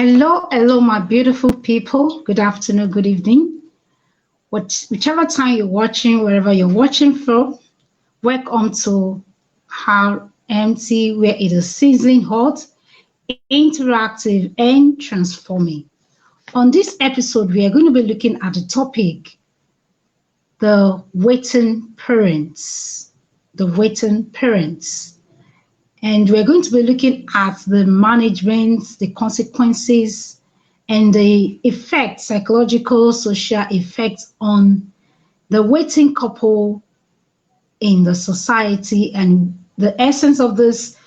Hello, my beautiful people. Good afternoon, good evening. Whichever time you're watching, wherever you're watching from, welcome to RMT, where it is sizzling hot, interactive, and transforming. On this episode, we are going to be looking at the topic, the waiting parents. The waiting parents. And we're going to be looking at the management, the consequences, and the effects, psychological, social effects on the waiting couple in the society. And the essence of this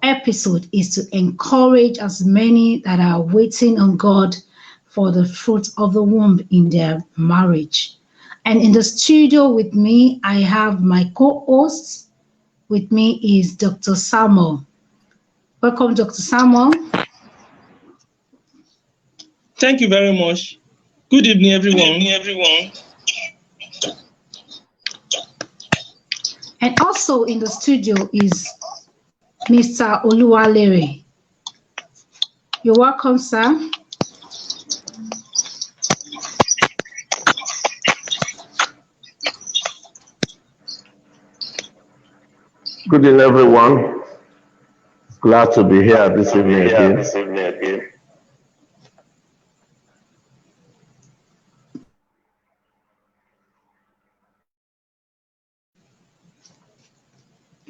episode is to encourage as many that are waiting on God for the fruit of the womb in their marriage. And in the studio with me, I have my co-hosts. With me is Dr. Samuel. Welcome, Dr. Samuel. Thank you very much. Good evening, everyone. And also in the studio is Mr. Oluwalere. You're welcome, sir. Good evening, everyone. Glad to be here this evening again.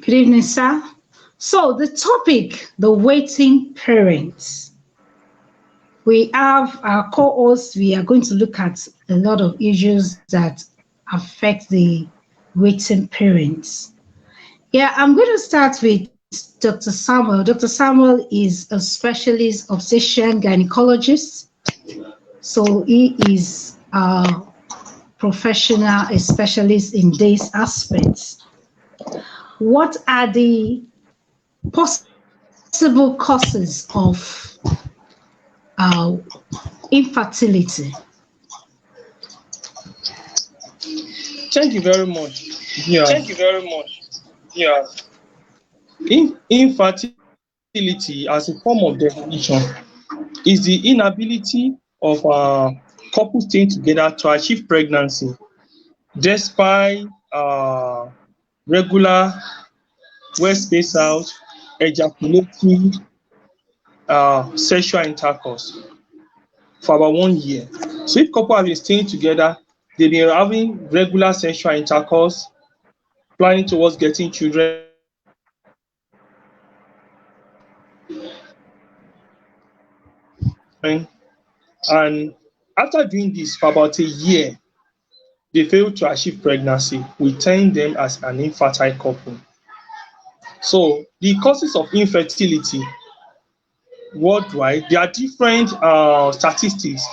Good evening, sir. So the topic, the waiting parents. We have our co-hosts. We are going to look at a lot of issues that affect the waiting parents. Yeah, I'm going to start with Dr. Samuel. Dr. Samuel is a specialist obstetrician gynecologist. So he is a professional, a specialist in these aspects. What are the possible causes of infertility? Thank you very much. Yeah. Infertility as a form of definition is the inability of couples staying together to achieve pregnancy despite regular, well spaced out, ejaculating sexual intercourse for about 1 year. So if couple have been staying together, they've been having regular sexual intercourse, planning towards getting children, and after doing this for about a year, they fail to achieve pregnancy. We term them as an infertile couple. So the causes of infertility worldwide, there are different statistics,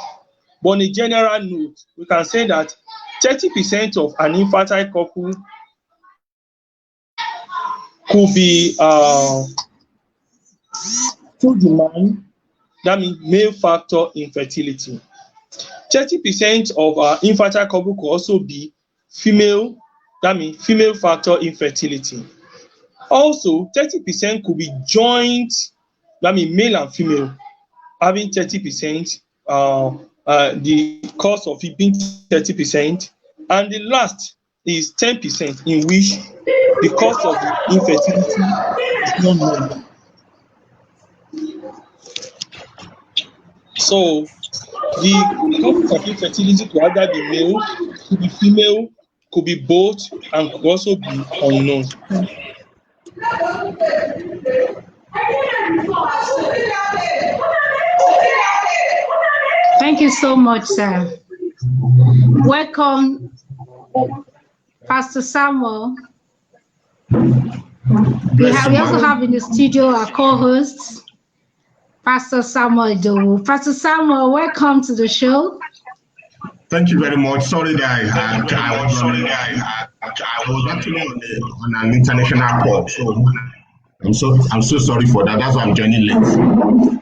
but on a general note, we can say that 30% of an infertile couple could be through demand, that means male factor infertility. 30% of infertile couple could also be female, that means female factor infertility. Also, 30% could be joint, that means male and female, having 30%, the cause of it being 30%. And the last is 10%, in which the cause of the infertility is not known. So the causes of infertility could either be male, could be female, could be both, and could also be unknown. Thank you so much, sir. Welcome, Pastor Samuel. We also have in the studio our co-hosts, Pastor Samuel Idowu. Pastor Samuel, welcome to the show. Thank you very much. Sorry that I was actually on an international call, so I'm so sorry for that. That's why I'm joining late.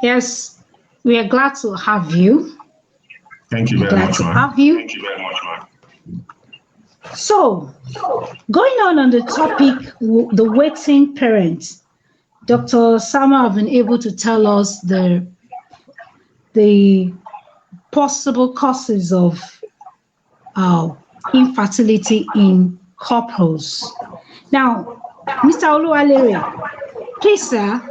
Yes, we are glad to have you. Thank you very much, man. Have you. Thank you very much, man. So, going on the topic, the waiting parents, Dr. Sama have been able to tell us the possible causes of infertility in couples. Now, Mr. Oluwalere, please, sir,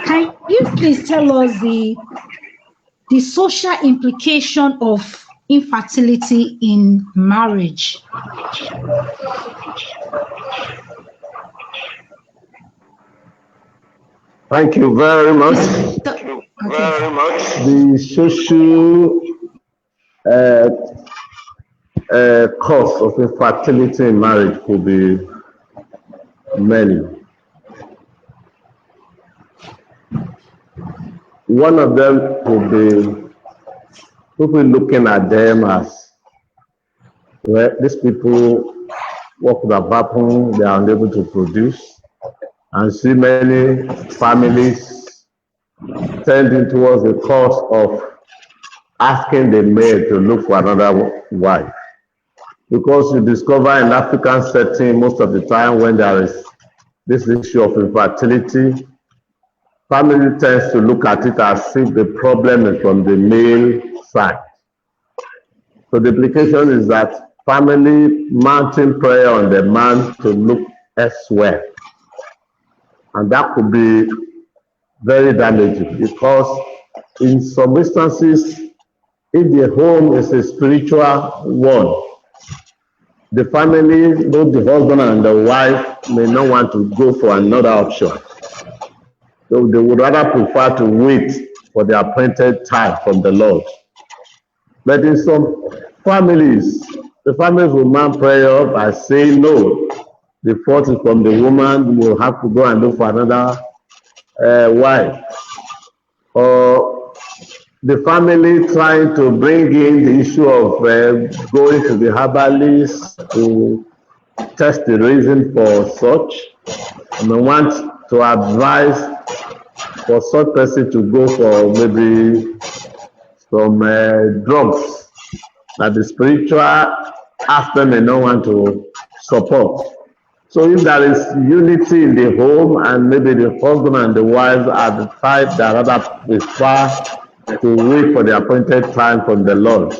can you please tell us the social implication of infertility in marriage? Thank you very much. The social cause of infertility in marriage could be many. One of them could be people looking at them as, well, these people, what could have happened, they are unable to produce, and see many families tending towards the cause of asking the male to look for another wife. Because you discover in African setting, most of the time when there is this issue of infertility, family tends to look at it as if the problem is from the male side. So the implication is that family mounting prayer on the man to look elsewhere. And that could be very damaging, because in some instances, if the home is a spiritual one, the family, both the husband and the wife, may not want to go for another option. So they would rather prefer to wait for the appointed time from the Lord. But in some families, the families will mount prayer by saying, no, the fault is from the woman, you will have to go and look for another wife. Or the family trying to bring in the issue of going to the herbalist to test the reason for such. And they want to advise for such person to go for maybe some drugs that the spiritual aspect may not want to support. So if there is unity in the home, and maybe the husband and the wife are the type that rather prefer to wait for the appointed time from the Lord,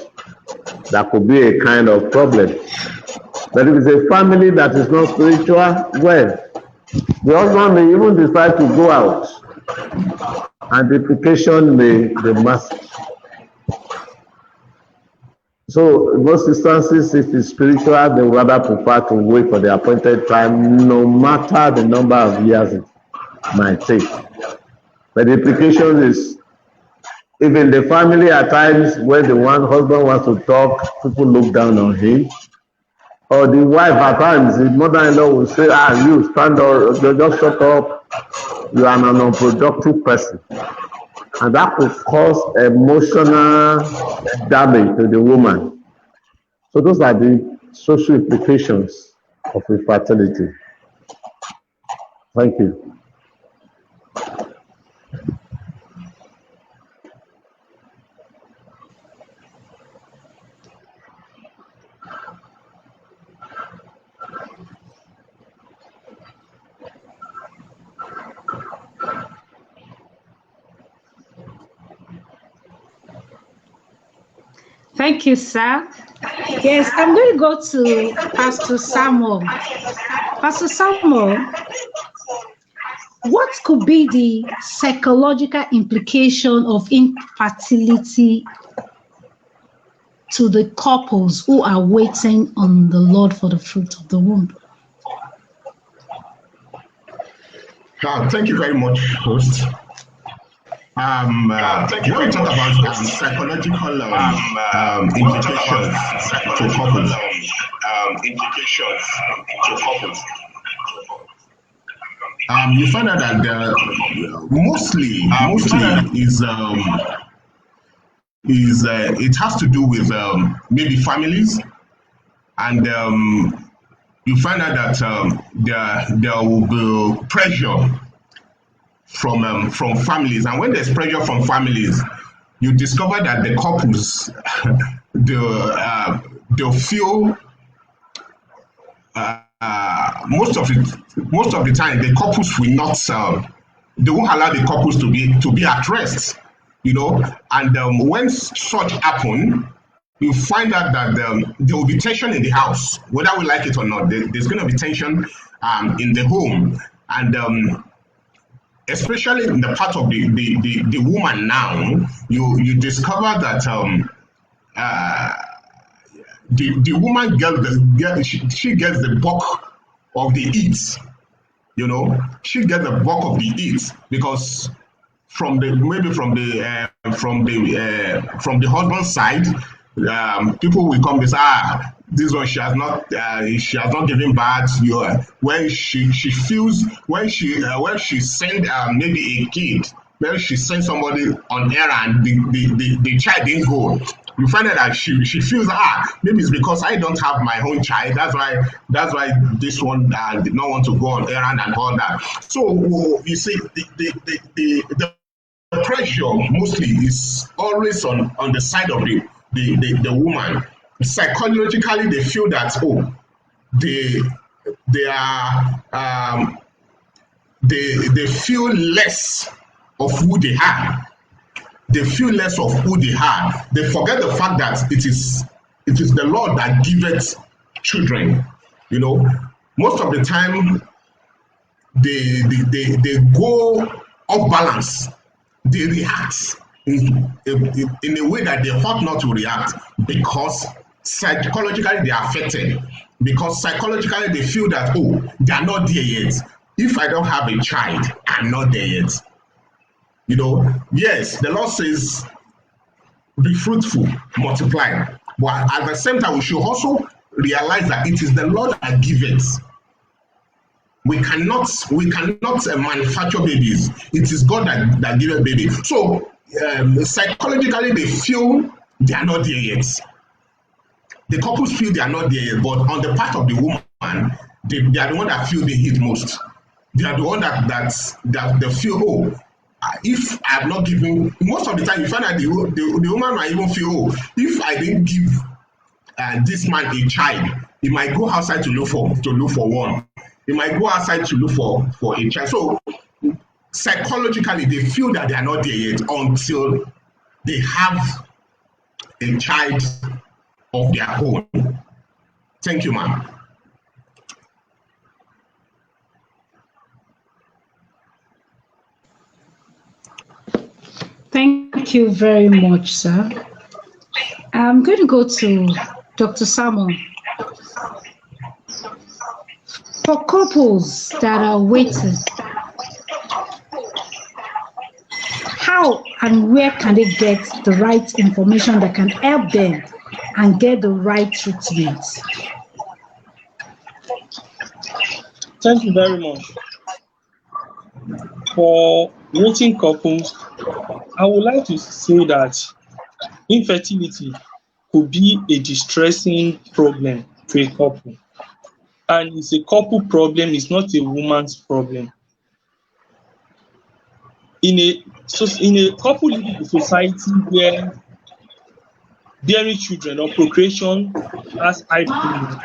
that could be a kind of problem. But if it's a family that is not spiritual, well, the husband may even decide to go out, and the implication may be massive. So in most instances, if it's spiritual, they would rather prefer to wait for the appointed time, no matter the number of years it might take. But the implication is, even the family at times, when the one husband wants to talk, people look down on him. Or the wife at times, the mother-in-law will say, you stand up, just shut up, you are an unproductive person. And that could cause emotional damage to the woman. So those are the social implications of infertility. Thank you. Thank you, sir. Yes, I'm going to go to Pastor Samuel. Pastor Samuel, what could be the psychological implication of infertility to the couples who are waiting on the Lord for the fruit of the womb? Thank you very much, host. You want to talk about psychological implications to couples. You find out that mostly is it has to do with maybe families, and you find out that there will be pressure from families, and when there's pressure from families, you discover that the couples they'll feel most of the time the couples will not they won't allow the couples to be at rest, you know. And when such happen, you find out that there will be tension in the house, whether we like it or not. There's going to be tension in the home, and especially in the part of the woman now, you discover that the woman she gets the bulk of the eats, you know. She gets the bulk of the eats because from the husband's side, people will come and say, this one she has not given birth. When she send maybe a kid, maybe she sent somebody on errand, the child didn't go. You find out that she feels maybe it's because I don't have my own child. That's why this one did not want to go on errand and all that. So you see the pressure mostly is always on the side of the woman. Psychologically, they feel that they feel less of who they are. They feel less of who they are. They forget the fact that it is the Lord that giveth children. You know, most of the time they go off balance. They react in a way that they ought not to react, because psychologically they are affected, because psychologically they feel that they are not there yet. If I don't have a child, I'm not there yet. You know, yes, the Lord says be fruitful, multiply, but at the same time we should also realize that it is the Lord that giveth. We cannot manufacture babies. It is God that giveth baby. So psychologically they feel they are not there yet. The couples feel they are not there yet, but on the part of the woman, they are the one that feel the heat most. They are the one that they feel, if I have not given, most of the time you find that the woman might even feel, if I didn't give this man a child, he might go outside to look for one. He might go outside to look for a child. So psychologically, they feel that they are not there yet until they have a child of their own. Thank you, ma'am. Thank you very much, sir. I'm going to go to Dr. Samuel. For couples that are waiting, how and where can they get the right information that can help them and get the right treatment? Thank you very much. For waiting couples, I would like to say that infertility could be a distressing problem to a couple. And it's a couple problem, it's not a woman's problem. In a couple living in a society where bearing children or procreation has high premium,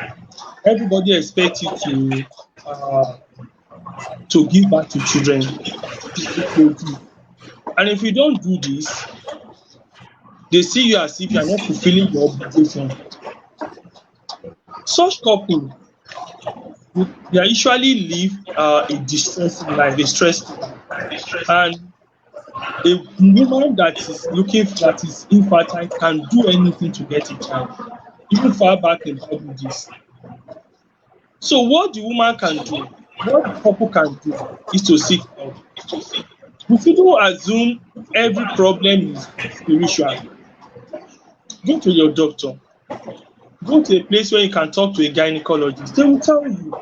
everybody expects you to give back to children. And if you don't do this, they see you as if you are not fulfilling your obligation. Such couple, they usually live a distressing life, a stressful life. And a woman that is infertile can do anything to get a child, even far back in Bible days. So what the woman can do, what the couple can do, is to seek help. If you don't assume every problem is spiritual, go to your doctor. Go to a place where you can talk to a gynecologist. They will tell you.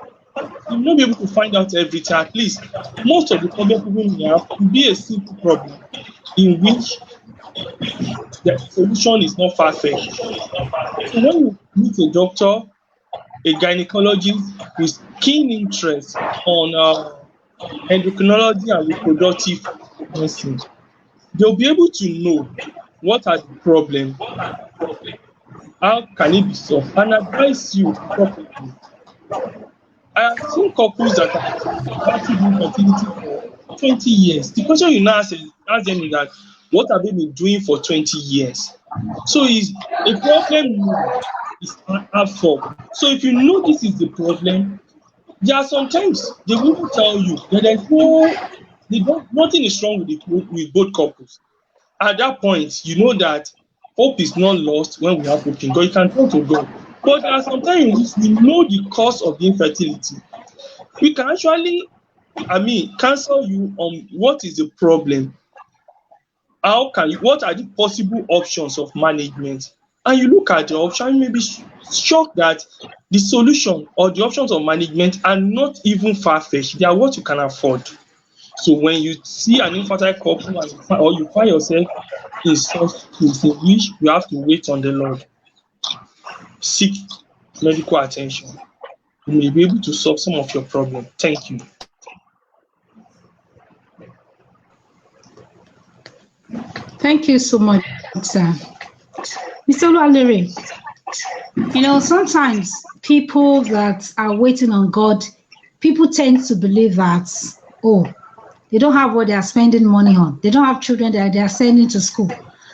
You will not be able to find out everything. At least most of the problem people may have will be a simple problem in which the solution is not far-fetched. So when you meet a doctor, a gynecologist with keen interest on endocrinology and reproductive medicine, they'll be able to know what are the problems, how can it be solved, and advise you properly I have seen couples that have battled infertility for 20 years. The question you now ask them is that, what have they been doing for 20 years? So it's a problem is half for. So if you know this is the problem, there are sometimes they will tell you that nothing is wrong with both couples. At that point, you know that hope is not lost when we have hope in God. You can turn to God. But there are sometimes we know the cause of the infertility. We can actually, counsel you on what is the problem. What are the possible options of management? And you look at the option, you may be shocked that the solution or the options of management are not even far-fetched. They are what you can afford. So when you see an infertile couple or you find yourself in such case in which you have to wait on the Lord, seek medical attention. You may be able to solve some of your problems. Thank you. Thank you so much, sir. Mr. Oluwalere, sometimes people that are waiting on God, people tend to believe that, they don't have what they are spending money on. They don't have children that they are sending to school.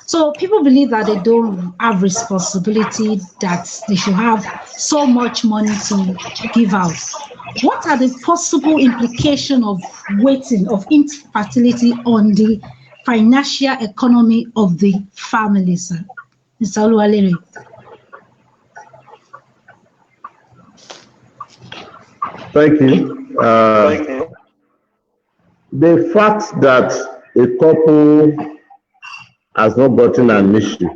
So people believe that they don't have responsibility, that they should have so much money to give out. What are the possible implications of waiting, of infertility on the financial economy of the family, sir? Mr. Oluwalere. Thank you. The fact that a couple has not gotten an issue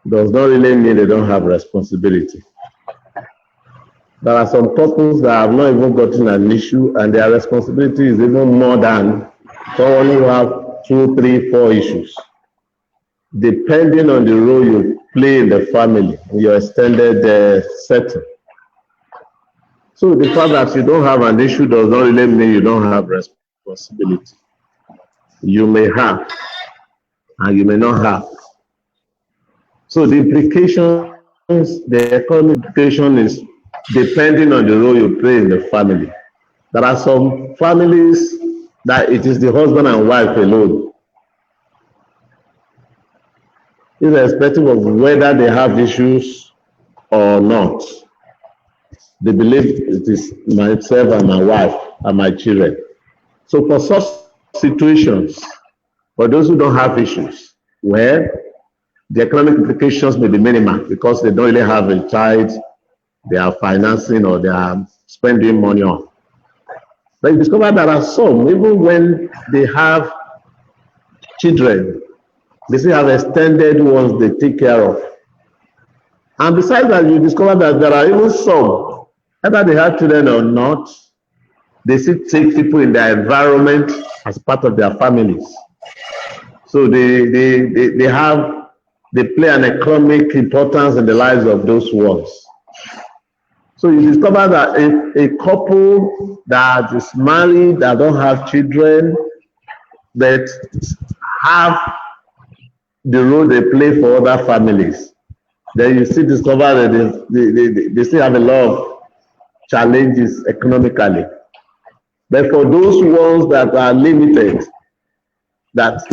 does not really mean they don't have responsibility. There are some couples that have not even gotten an issue and their responsibility is even more than someone who have 2, 3, 4 issues. Depending on the role you play in the family, in your extended setting. So the fact that you don't have an issue does not really mean you don't have responsibility. You may have, and you may not have. So the implications, the economic implication is depending on the role you play in the family. There are some families that it is the husband and wife alone, irrespective of whether they have issues or not. They believe it is myself and my wife and my children. So for such situations, for those who don't have issues, where the economic implications may be minimal because they don't really have a child they are financing or they are spending money on. But you discover there are some, even when they have children, they still have extended ones they take care of. And besides that, you discover that there are even some, whether they have children or not, they still take people in their environment as part of their families. So they play an economic importance in the lives of those ones. So you discover that a couple that is married, that don't have children, that have the role they play for other families, then you still discover that they still have a lot of challenges economically. But for those ones that are limited, that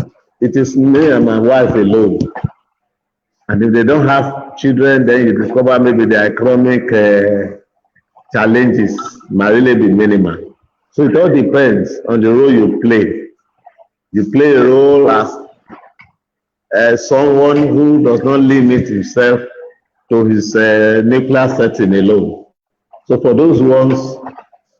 it is me and my wife alone, and if they don't have children, then you discover maybe the economic challenges might really be minimal. So it all depends on the role you play. You play a role as someone who does not limit himself to his nuclear setting alone. So for those ones,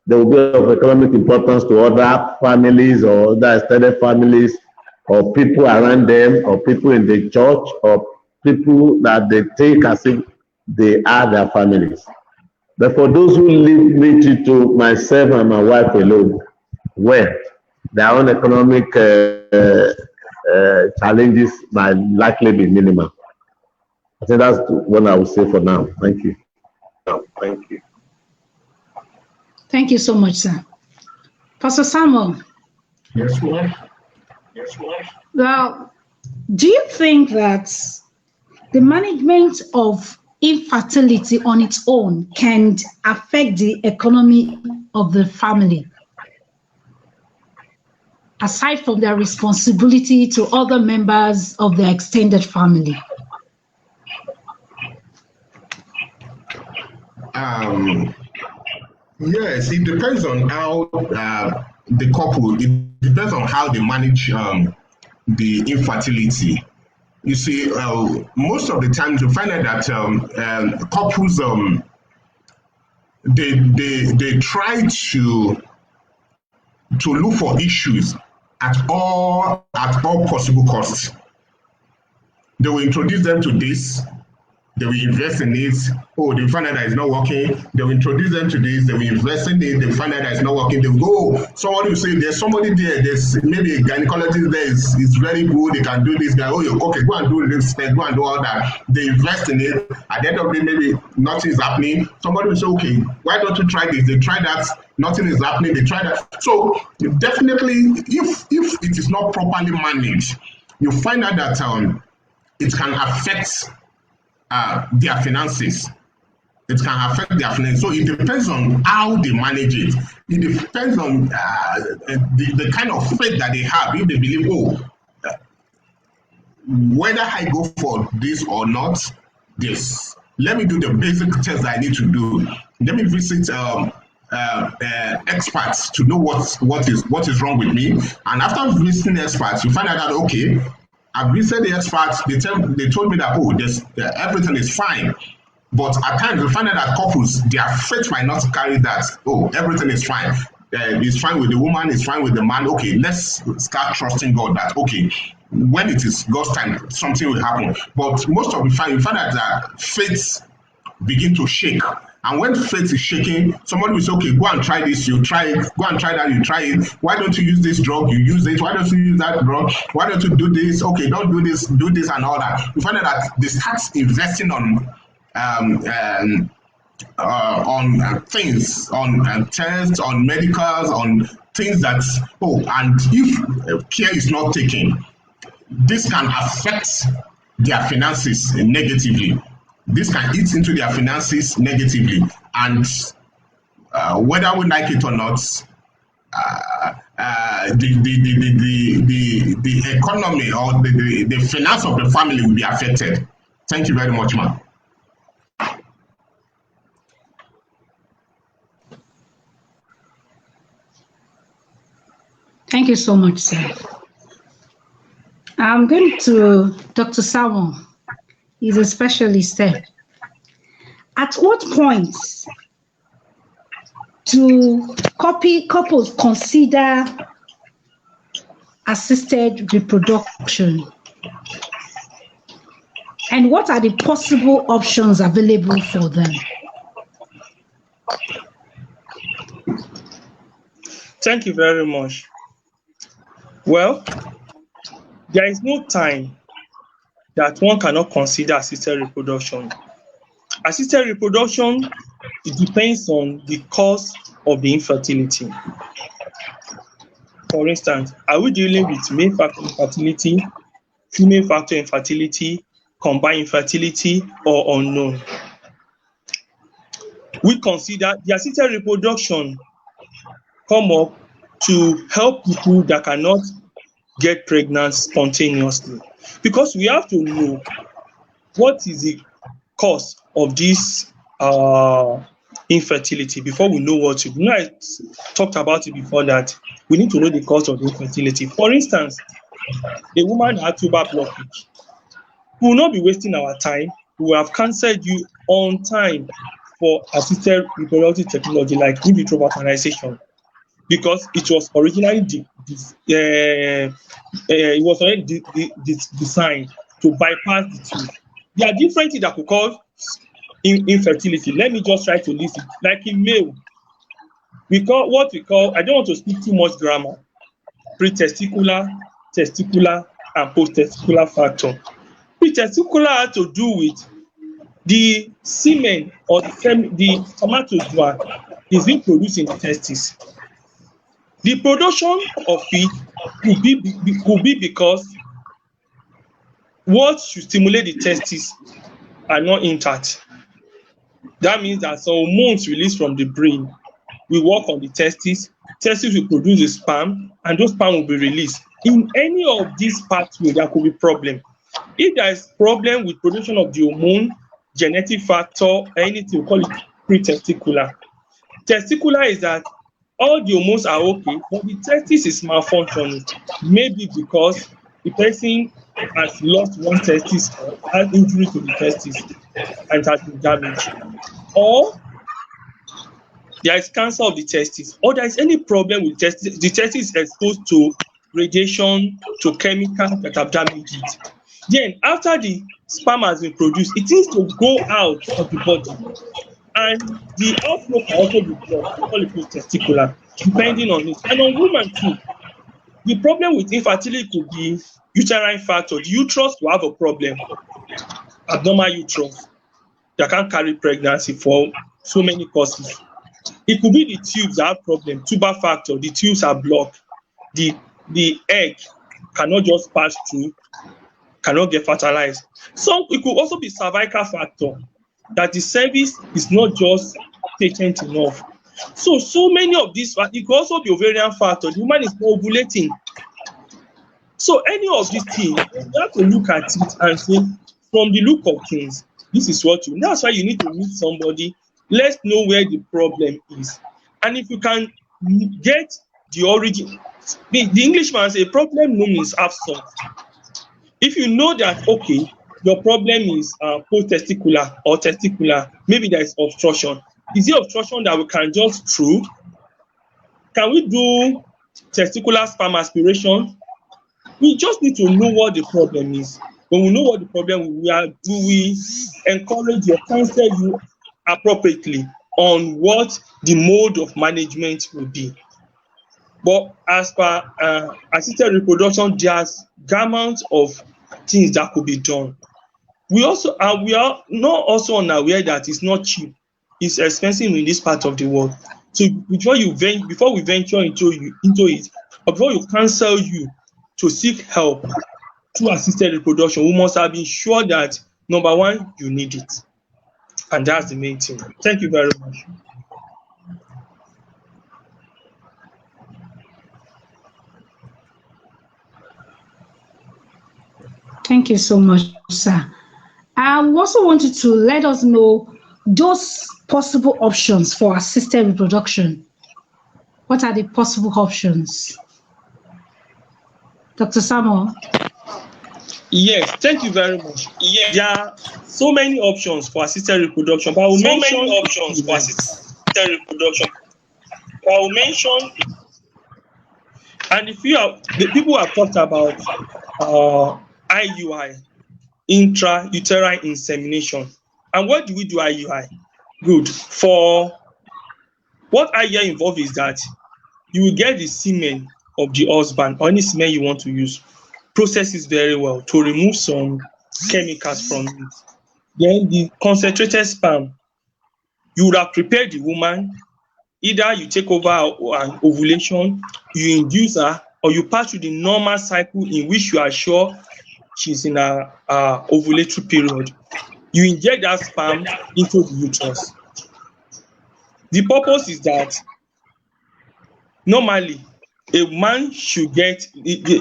there will be of economic importance to other families or other extended families or people around them or people in the church or people that they take as if they are their families. But for those who limit it to myself and my wife alone, well, their own economic challenges might likely be minimal. I think that's what I would say for now. Thank you. Thank you. Thank you so much, sir. Pastor Samuel. Yes, ma'am. Well, do you think that the management of infertility on its own can affect the economy of the family, aside from their responsibility to other members of the extended family? Yes, it depends on how the couple, it depends on how they manage the infertility. You see, most of the times you find out that couples, they try to look for issues at all possible costs. They will introduce them to this. They will invest in it. Oh, they find out that it's not working. They will introduce them to this. They will invest in it. They find out that it's not working. They will go. Somebody will say, there's somebody there. There's maybe a gynecologist there. Is very good. They can do this. Guy. Oh, okay, go and do this. Go and do all that. They invest in it. At the end of the day, maybe nothing is happening. Somebody will say, okay, why don't you try this? They try that. Nothing is happening. They try that. So definitely, if it is not properly managed, you find out that it can affect their finances. It can affect their finances. So it depends on how they manage it. It depends on the kind of faith that they have. If they believe, whether I go for this or not, this. Let me do the basic test I need to do. Let me visit experts to know what is wrong with me. And after visiting experts, you find out that okay, I visited the experts. They told me that everything is fine. But at times you find out that couples, their faith might not carry that. Oh, everything is fine. It's fine with the woman. It's fine with the man. Okay, let's start trusting God that okay, when it is God's time, something will happen. But most of the time, you find out that faith begin to shake. And when faith is shaking, somebody will say, okay, go and try this, you try it. Go and try that, you try it. Why don't you use this drug? You use it. Why don't you use that drug? Why don't you do this? Okay, don't do this and all that. You find out that they start investing on things, on tests, on medicals, on things that, and if care is not taken, this can affect their finances negatively. This can eat into their finances negatively, and whether we like it or not, the economy or the finance of the family will be affected. Thank you very much, ma'am. Thank you so much, sir. I'm going to Dr. Salmon. He's a specialist there. At what point do couples consider assisted reproduction? And what are the possible options available for them? Thank you very much. Well, there is no time that one cannot consider assisted reproduction. Assisted reproduction, it depends on the cause of the infertility. For instance, are we dealing with male factor infertility, female factor infertility, combined infertility, or unknown? We consider the assisted reproduction come up to help people that cannot get pregnant spontaneously, because we have to know what is the cause of this infertility before we know what to do. I talked about it before that we need to know the cause of the infertility. For instance, a woman had tuber blockage. We will not be wasting our time. We will have cancelled you on time for assisted reproductive technology like in vitro fertilization, because it was originally designed to bypass the two. There are different things that could cause infertility. Let me just try to list it. Like in male, we call what we call, I don't want to speak too much grammar, pretesticular, testicular, and post-testicular factor. Pretesticular has to do with the semen or the spermatozoa is being produced in the testes. The production of it could be because what should stimulate the testes are not intact. That means that some hormones released from the brain will work on the testes. Testes will produce the sperm, and those sperm will be released. In any of these pathways, there could be problem. If there is problem with production of the hormone, genetic factor, or anything, we call it pre-testicular. Testicular is that all the hormones are okay, but the testis is malfunctioning. Maybe because the person has lost one testis or has injury to the testis and it has been damaged. Or there is cancer of the testis, or there is any problem with testis. The testis is exposed to radiation, to chemicals that have damaged it. Then after the sperm has been produced, it needs to go out of the body. And the outflow can also be blocked, we call it testicular, depending on it. And on women too, the problem with infertility could be uterine factor. The uterus will have a problem, abnormal uterus that can carry pregnancy for so many causes. It could be the tubes that have problem, tubal factor, the tubes are blocked. The egg cannot just pass through, cannot get fertilized. So it could also be cervical factor, that the cervix is not just patent enough. So many of these, it could also be ovarian factor, the woman is not ovulating. So any of these things, you have to look at it and say, from the look of things, this is what you, that's why you need to meet somebody. Let's know where the problem is. And if you can get the origin, the Englishman says, a problem known is half solved. If you know that, okay, your problem is post-testicular or testicular, maybe there is obstruction. Is it obstruction that we can just through? Can we do testicular sperm aspiration? We just need to know what the problem is. When we know what the problem is, we encourage you, counsel you appropriately on what the mode of management will be. But as per assisted reproduction, there's gamut of things that could be done. We are not also unaware that it's not cheap. It's expensive in this part of the world. So before we venture into it, or before you counsel you to seek help through assisted reproduction, we must have been sure that, number one, you need it. And that's the main thing. Thank you very much. Thank you so much, sir. I also wanted to let us know those possible options for assisted reproduction. What are the possible options? Dr. Samuel? Yes, thank you very much. Yes. There are so many options for assisted reproduction, but I will mention options for assisted reproduction. I will mention, and if you are, the people have talked about IUI, intrauterine insemination. And what do we do IUI? Good. For what IUI involves is that you will get the semen of the husband or any semen you want to use, process it very well to remove some chemicals from it. Then the concentrated sperm, you would have prepared the woman. Either you take over an ovulation, you induce her, or you pass through the normal cycle in which you are sure she's in a ovulatory period. You inject that sperm into the uterus. The purpose is that normally a man should get,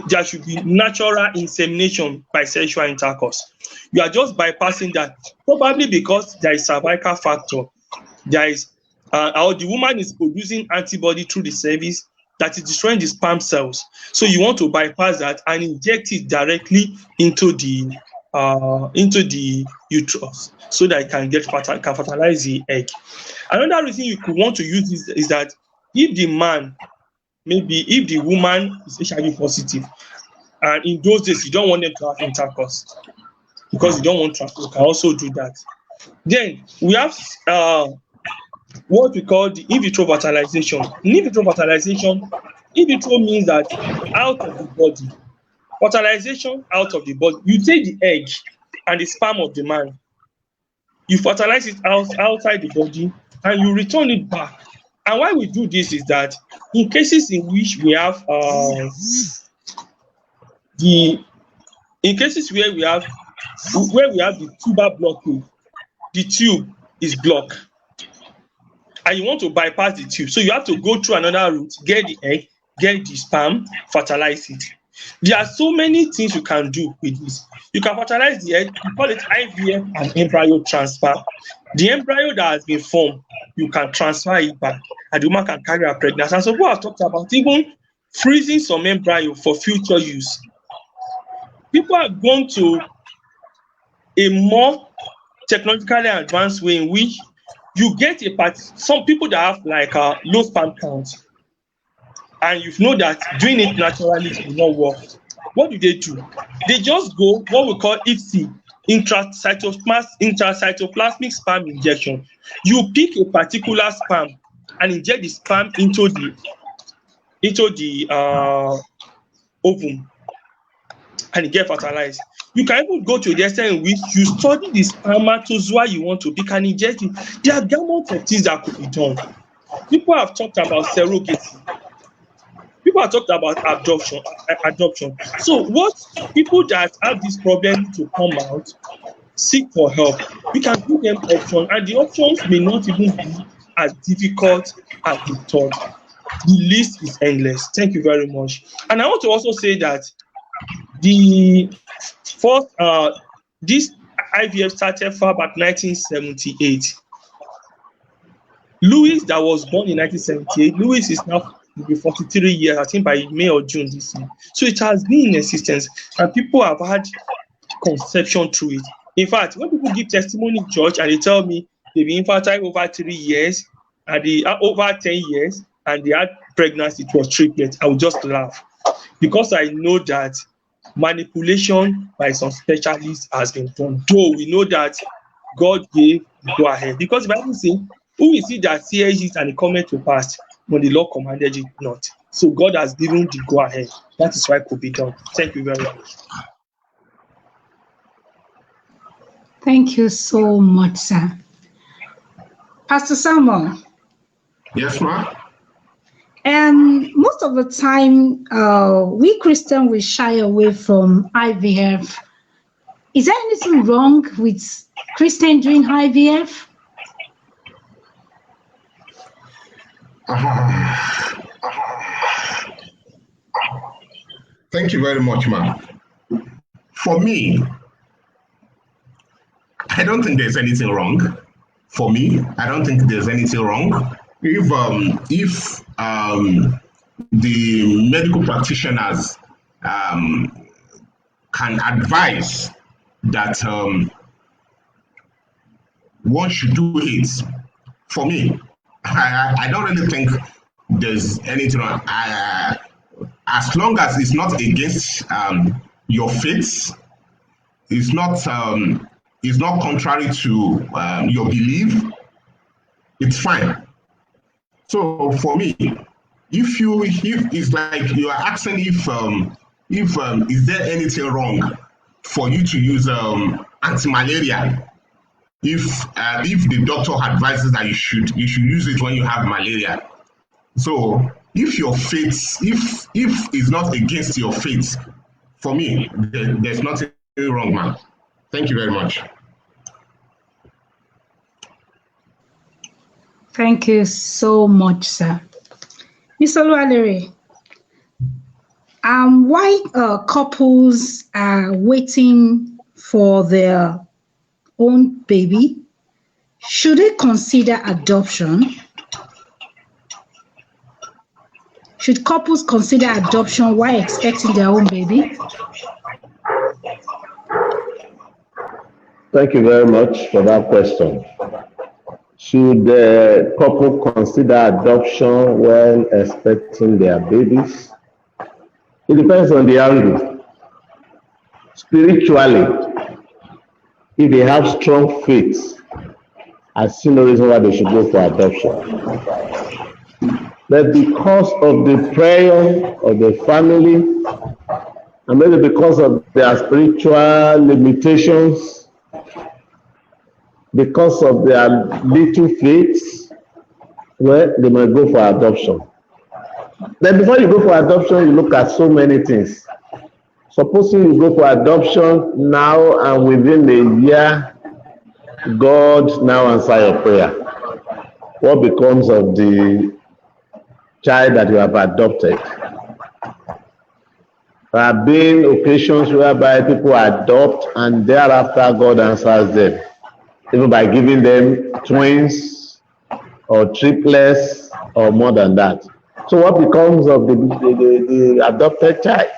there should be natural insemination by sexual intercourse. You are just bypassing that, probably because there is cervical factor. There is, or the woman is producing antibody through the cervix that is destroying the sperm cells. So you want to bypass that and inject it directly into the uterus so that it can fertilize the egg. Another reason you could want to use this is that if the man, maybe if the woman is HIV positive, and in those days you don't want them to have intercourse because you don't want traffic, you can also do that. Then we have what we call the in vitro fertilization. In vitro fertilization, in vitro means that out of the body. Fertilization out of the body. You take the egg and the sperm of the man, you fertilize it outside the body, and you return it back. And why we do this is that in cases in which we have in cases where we have the tuber blockade, the tube is blocked, and you want to bypass the tube. So you have to go through another route, get the egg, get the sperm, fertilize it. There are so many things you can do with this. You can fertilize the egg, you call it IVF and embryo transfer. The embryo that has been formed, you can transfer it back, and the woman can carry her pregnancy. And so we have talked about even freezing some embryo for future use. People have gone to a more technologically advanced way in which you get some people that have like a low sperm count, and you know that doing it naturally will not work. What do? They just go what we call ICSI, intracytoplasmic sperm injection. You pick a particular sperm and inject the sperm into the ovum, and it get fertilized. You can even go to the extent in which you study the spermatozoa you want to pick and inject it. There are gamut of things that could be done. People have talked about surrogacy. People have talked about adoption. So what people that have this problem to come out, seek for help. We can give them options, and the options may not even be as difficult as we thought. The list is endless. Thank you very much. And I want to also say that the first this IVF started far back 1978. Louis, that was born in 1978, Louis is now 43 years, I think by May or June this year. So it has been in existence, and people have had conception through it. In fact, when people give testimony in church and they tell me they've been infertile over 3 years, and they are over 10 years, and they had pregnancy, it was triplets, I will just laugh, because I know that manipulation by some specialists has been done. Though we know that God gave the go ahead, because the Bible says, who is it that says it and it cometh to pass when the Lord commanded it not? So God has given the go ahead. That is why it could be done. Thank you very much. Thank you so much, sir. Pastor Samuel. Yes, ma'am. And most of the time, we Christians will shy away from IVF. Is there anything wrong with Christians doing IVF? Thank you very much, ma'am. For me, I don't think there's anything wrong. For me, I don't think there's anything wrong. If the medical practitioners can advise that one should do it, for me, I don't really think there's anything wrong. As long as it's not against your faith, it's not contrary to your belief, it's fine. So for me, if it's like you are asking if is there anything wrong for you to use anti-malaria, if the doctor advises that you should use it when you have malaria. So if your faith, if it's not against your faith, for me, there's nothing wrong, man. Thank you very much. Thank you so much, sir. Mr. Oluwalere, why couples are waiting for their own baby? Should they consider adoption? Should couples consider adoption while expecting their own baby? Thank you very much for that question. Should the couple consider adoption when expecting their babies? It depends on the angle. Spiritually, if they have strong faith, I see no reason why they should go for adoption. But because of the prayer of the family, and maybe because of their spiritual limitations, because of their little faith, well, they might go for adoption. Then before you go for adoption, you look at so many things. Supposing you go for adoption now and within a year, God now answer your prayer, what becomes of the child that you have adopted? There have been occasions whereby people adopt and thereafter God answers them, even by giving them twins or triplets or more than that. So what becomes of the adopted child?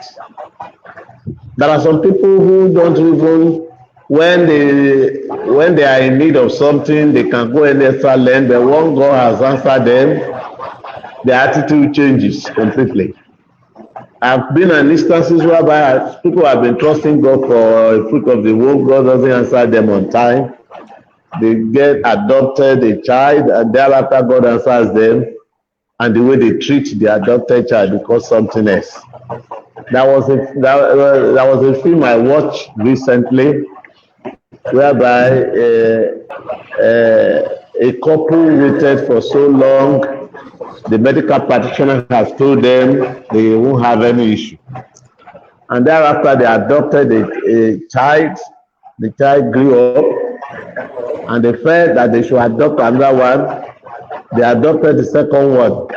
There are some people who don't even, when they are in need of something, they can go any extra length, but when God has answered them, their attitude changes completely. I've been in instances whereby people have been trusting God for a fruit of the womb. God doesn't answer them on time. They get adopted a child, and thereafter God answers them, and the way they treat the adopted child because something else. There was a film I watched recently whereby a couple waited for so long. The medical practitioner has told them they won't have any issue. And thereafter they adopted a child. The child grew up and they felt that they should adopt another one. They adopted the second one.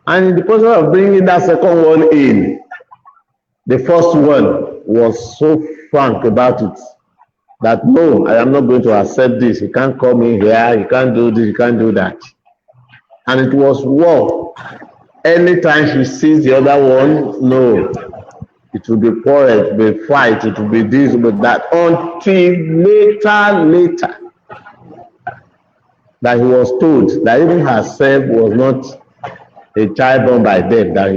And in the process of bringing that second one in, the first one was so frank about it that no, I am not going to accept this. You can't come in here, you can't do this, you can't do that. And it was war. Anytime she sees the other one, no, it will be quarrel, it will be fight, it will be this, it will be that, until later, that he was told that even herself was not a child born by death, that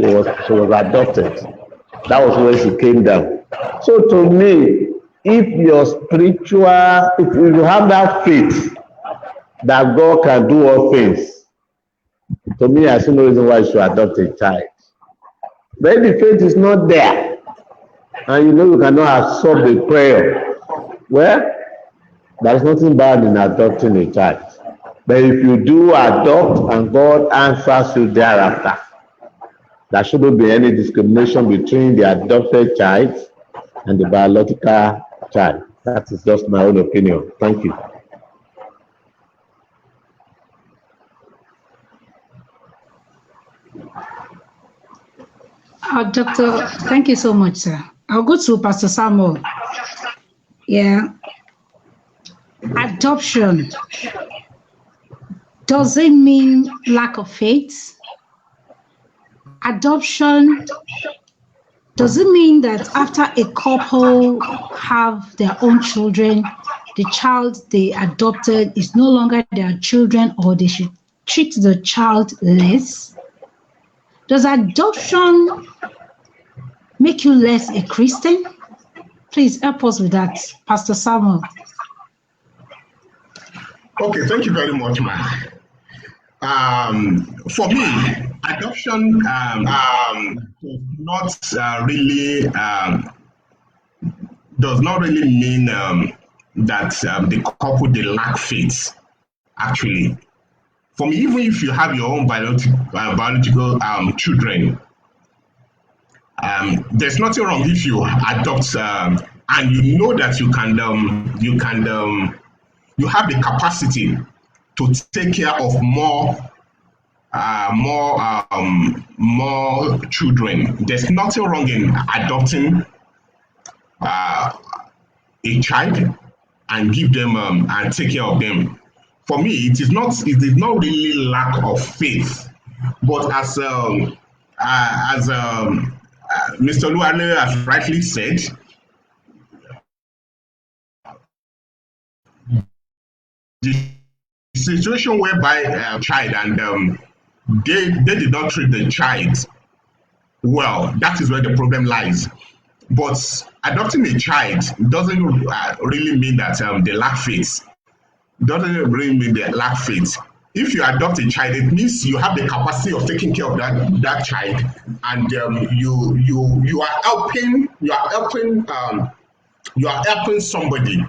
she was adopted. That was when she came down. So to me, if your spiritual, if you have that faith that God can do all things, to me, I see no reason why you should adopt a child. But if the faith is not there, and you know you cannot absorb the prayer, well, there's nothing bad in adopting a child. But if you do adopt and God answers you thereafter, there shouldn't be any discrimination between the adopted child and the biological child. That is just my own opinion. Thank you. Doctor, thank you so much, sir. I'll go to Pastor Samuel. Yeah. Adoption. Does it mean lack of faith? Adoption, does it mean that after a couple have their own children, the child they adopted is no longer their children, or they should treat the child less? Does adoption make you less a Christian? Please help us with that, Pastor Samuel. Okay, thank you very much, man. For me, adoption does not really mean that the couple they lack faith. Actually, for me, even if you have your own biological children, there's nothing wrong if you adopt and you know that you have the capacity to take care of more children. There's nothing wrong in adopting a child and give them and take care of them. For me, it is not really lack of faith, but as Mr. Luale has rightly said, the situation whereby a child and they did not treat the child well, that is where the problem lies. But adopting a child doesn't really mean that they lack faith. Doesn't really mean they lack faith. If you adopt a child, it means you have the capacity of taking care of that child, and you are helping somebody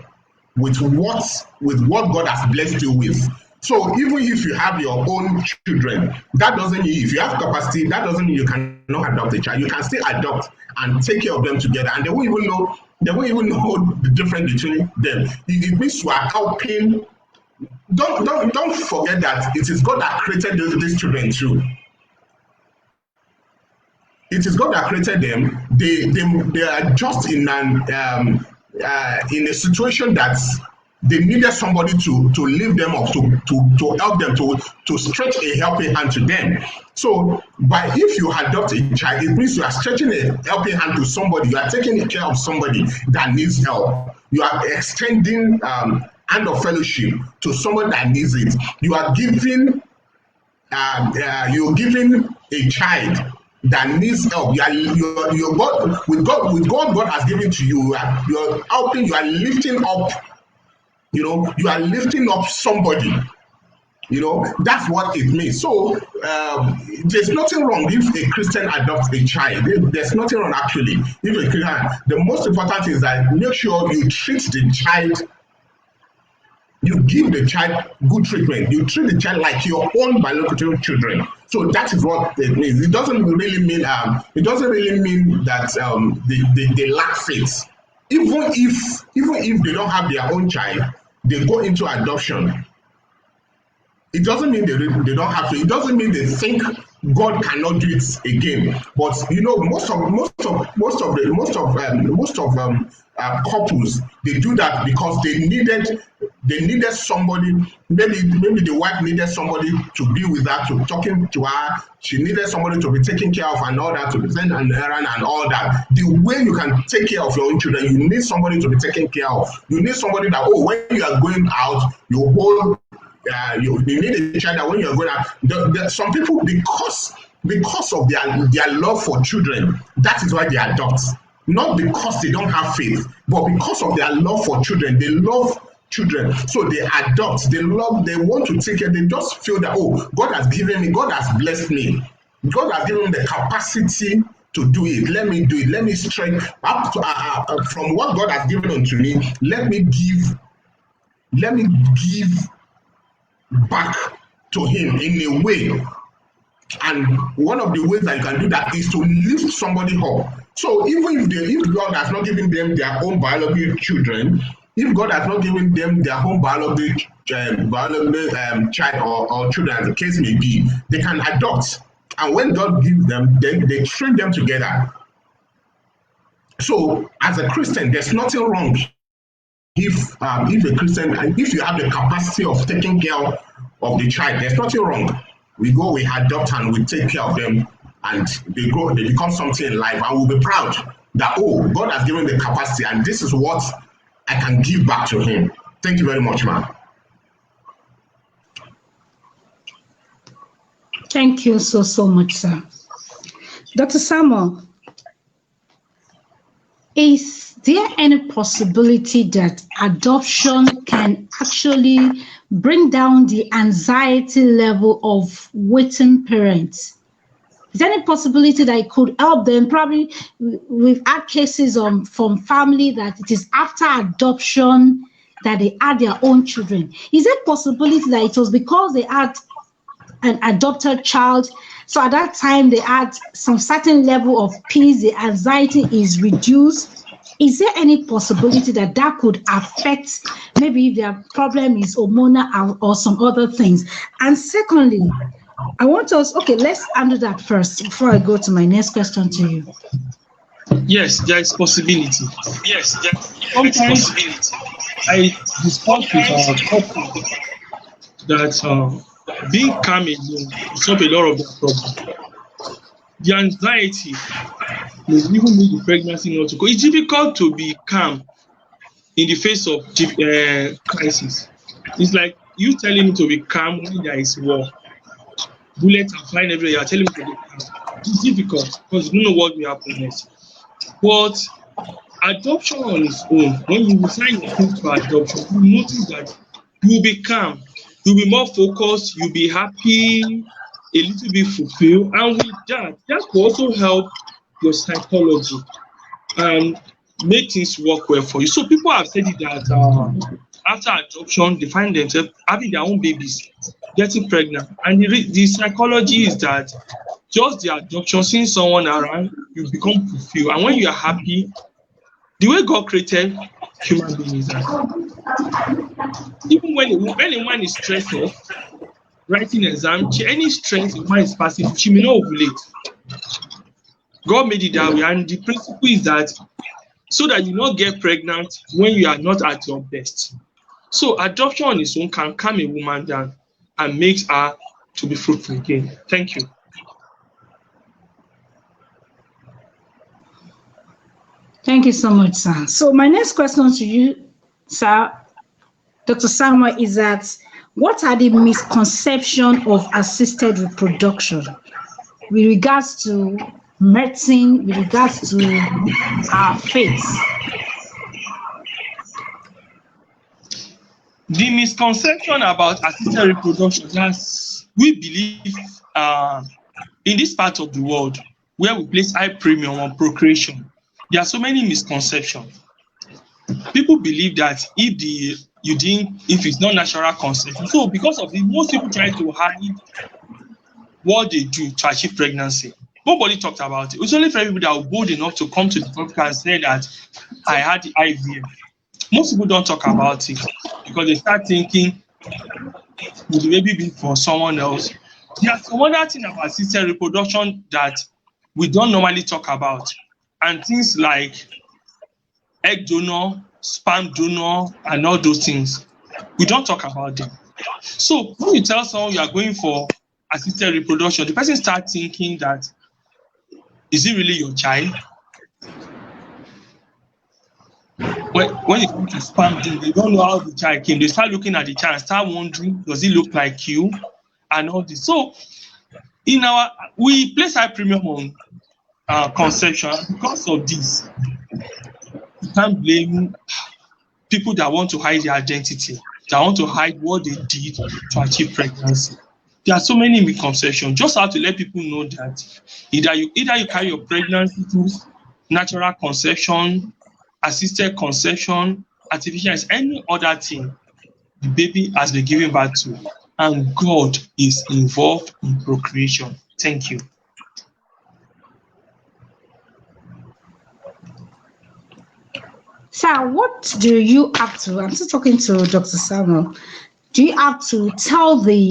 with what God has blessed you with. So even if you have your own children, that doesn't mean, if you have capacity, that doesn't mean you cannot adopt a child. You can still adopt and take care of them together, and they won't even know the difference between them. It means you are helping don't forget that it is God that created these children too. It is God that created them. They are just in a situation that they needed somebody to lift them up, to help them, to stretch a helping hand to them. So, but if you adopt a child, it means you are stretching a helping hand to somebody. You are taking care of somebody that needs help. You are extending hand of fellowship to somebody that needs it. You are giving a child that needs help. You're God, with God has given to you. You're helping. You are lifting up. You are lifting up somebody. That's what it means. So there's nothing wrong if a Christian adopts a child. There's nothing wrong actually. If a Christian, the most important thing is that make sure you treat the child. You give the child good treatment. You treat the child like your own biological children. So that is what it means. It doesn't really mean that they lack faith. Even if they don't have their own child, they go into adoption. It doesn't mean they don't have to. It doesn't mean they think God cannot do it again. But most of couples, they do that because they needed somebody. Maybe the wife needed somebody to be with her, to talking to her. She needed somebody to be taken care of and all that, to be sent an errand and all that. The way you can take care of your own children, you need somebody to be taken care of. You need somebody that when you are going out, you hold. You need a child that when you're going out. Some people, because of their love for children, that is why they adopt. Not because they don't have faith, but because of their love for children. They love children, so they adopt. They want to take care. They just feel that, God has given me, God has blessed me, God has given me the capacity to do it. Let me do it. Let me stretch up from what God has given unto me. Let me give back to Him in a way. And one of the ways that you can do that is to lift somebody up. So even if God has not given them their own biological children, if God has not given them their own biological child or children, as the case may be, they can adopt. And when God gives them, then they train them together. So as a Christian, there's nothing wrong if a Christian, if you have the capacity of taking care of the child, there's nothing wrong. We adopt and we take care of them, and they become something in life, and we'll be proud that, God has given the capacity, and this is what I can give back to Him. Thank you very much, ma'am. Thank you so much, sir. Dr. Samuel, is there any possibility that adoption can actually bring down the anxiety level of waiting parents? Is there any possibility that it could help them? Probably we've had cases from family that it is after adoption that they had their own children. Is there a possibility that it was because they had an adopted child, so at that time they had some certain level of peace, the anxiety is reduced? Is there any possibility that could affect, maybe if their problem is hormonal or some other things? And secondly, I want to ask, let's handle that first before I go to my next question to you. Yes, there is possibility. Sometimes I discuss with our couple that being calm alone solve a lot of their problems. The anxiety may even make the pregnancy not to go. It's difficult to be calm in the face of crisis. It's like you telling me to be calm when there is war. Bullets are flying everywhere. You are telling me to be calm. It's difficult because you don't know what will happen next. But adoption on its own, when you sign your things for adoption, you notice that you will be calm, you'll be more focused, you'll be happy, a little bit fulfilled, and with that will also help your psychology and make things work well for you. So people have said it that after adoption, they find themselves having their own babies, getting pregnant, and the psychology is that just the adoption, seeing someone around, you become fulfilled, and when you are happy, the way God created human being is that even when a woman is stressed off, writing exam, any stress a woman is passing, she may not ovulate. God made it that way, and the principle is that so that you not get pregnant when you are not at your best. So adoption on its own can calm a woman down and makes her to be fruitful again. Thank you. Thank you so much, sir. So my next question to you, sir, Dr. Samuel, is that what are the misconceptions of assisted reproduction with regards to medicine, with regards to our faith? The misconception about assisted reproduction is we believe in this part of the world where we place high premium on procreation, there are so many misconceptions. People believe that if it's not natural conception, so because of it, most people try to hide what they do to achieve pregnancy. Nobody talked about it. It's only for people that are bold enough to come to the podcast and say that I had the IVF. Most people don't talk about it because they start thinking, would the baby be for someone else? There's some other thing about assisted reproduction that we don't normally talk about. And things like egg donor, sperm donor, and all those things. We don't talk about them. So when you tell someone you are going for assisted reproduction, the person starts thinking that, is it really your child? When it comes to sperm donor, they don't know how the child came. They start looking at the child and start wondering, does it look like you? And all this. So we place high premium on conception. Because of this, you can't blame people that want to hide their identity, that want to hide what they did to achieve pregnancy. There are so many misconceptions. Just have to let people know that either you carry your pregnancy through natural conception, assisted conception, artificial, any other thing, the baby has been given birth to, and God is involved in procreation. Thank you. Sir, what do you have to, I'm still talking to Dr. Samuel, do you have to tell the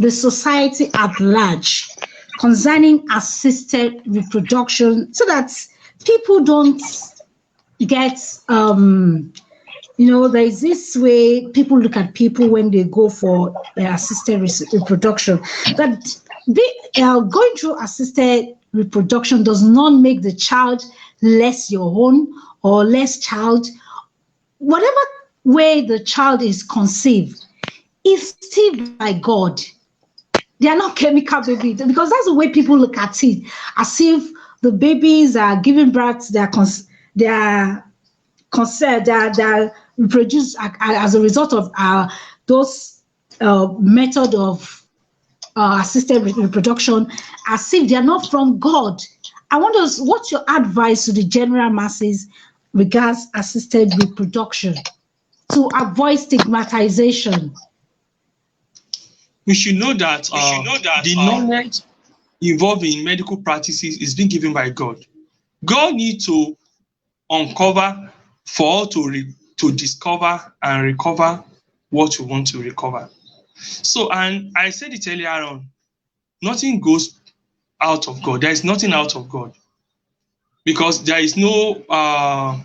society at large concerning assisted reproduction so that people don't get, there is this way people look at people when they go for assisted reproduction, that going through assisted reproduction does not make the child less your own or less child. Whatever way the child is conceived is still by God. They are not chemical babies, because that's the way people look at it, as if the babies are giving birth, they are reproduced as a result of those method of assisted reproduction, as if they are not from God. I wonder what's your advice to the general masses regards assisted reproduction to avoid stigmatization? We should know that the knowledge involved in medical practices is being given by God. God needs to uncover for us to discover and recover what we want to recover. So, and I said it earlier on, nothing goes out of God. There is nothing out of God. Because there is no, I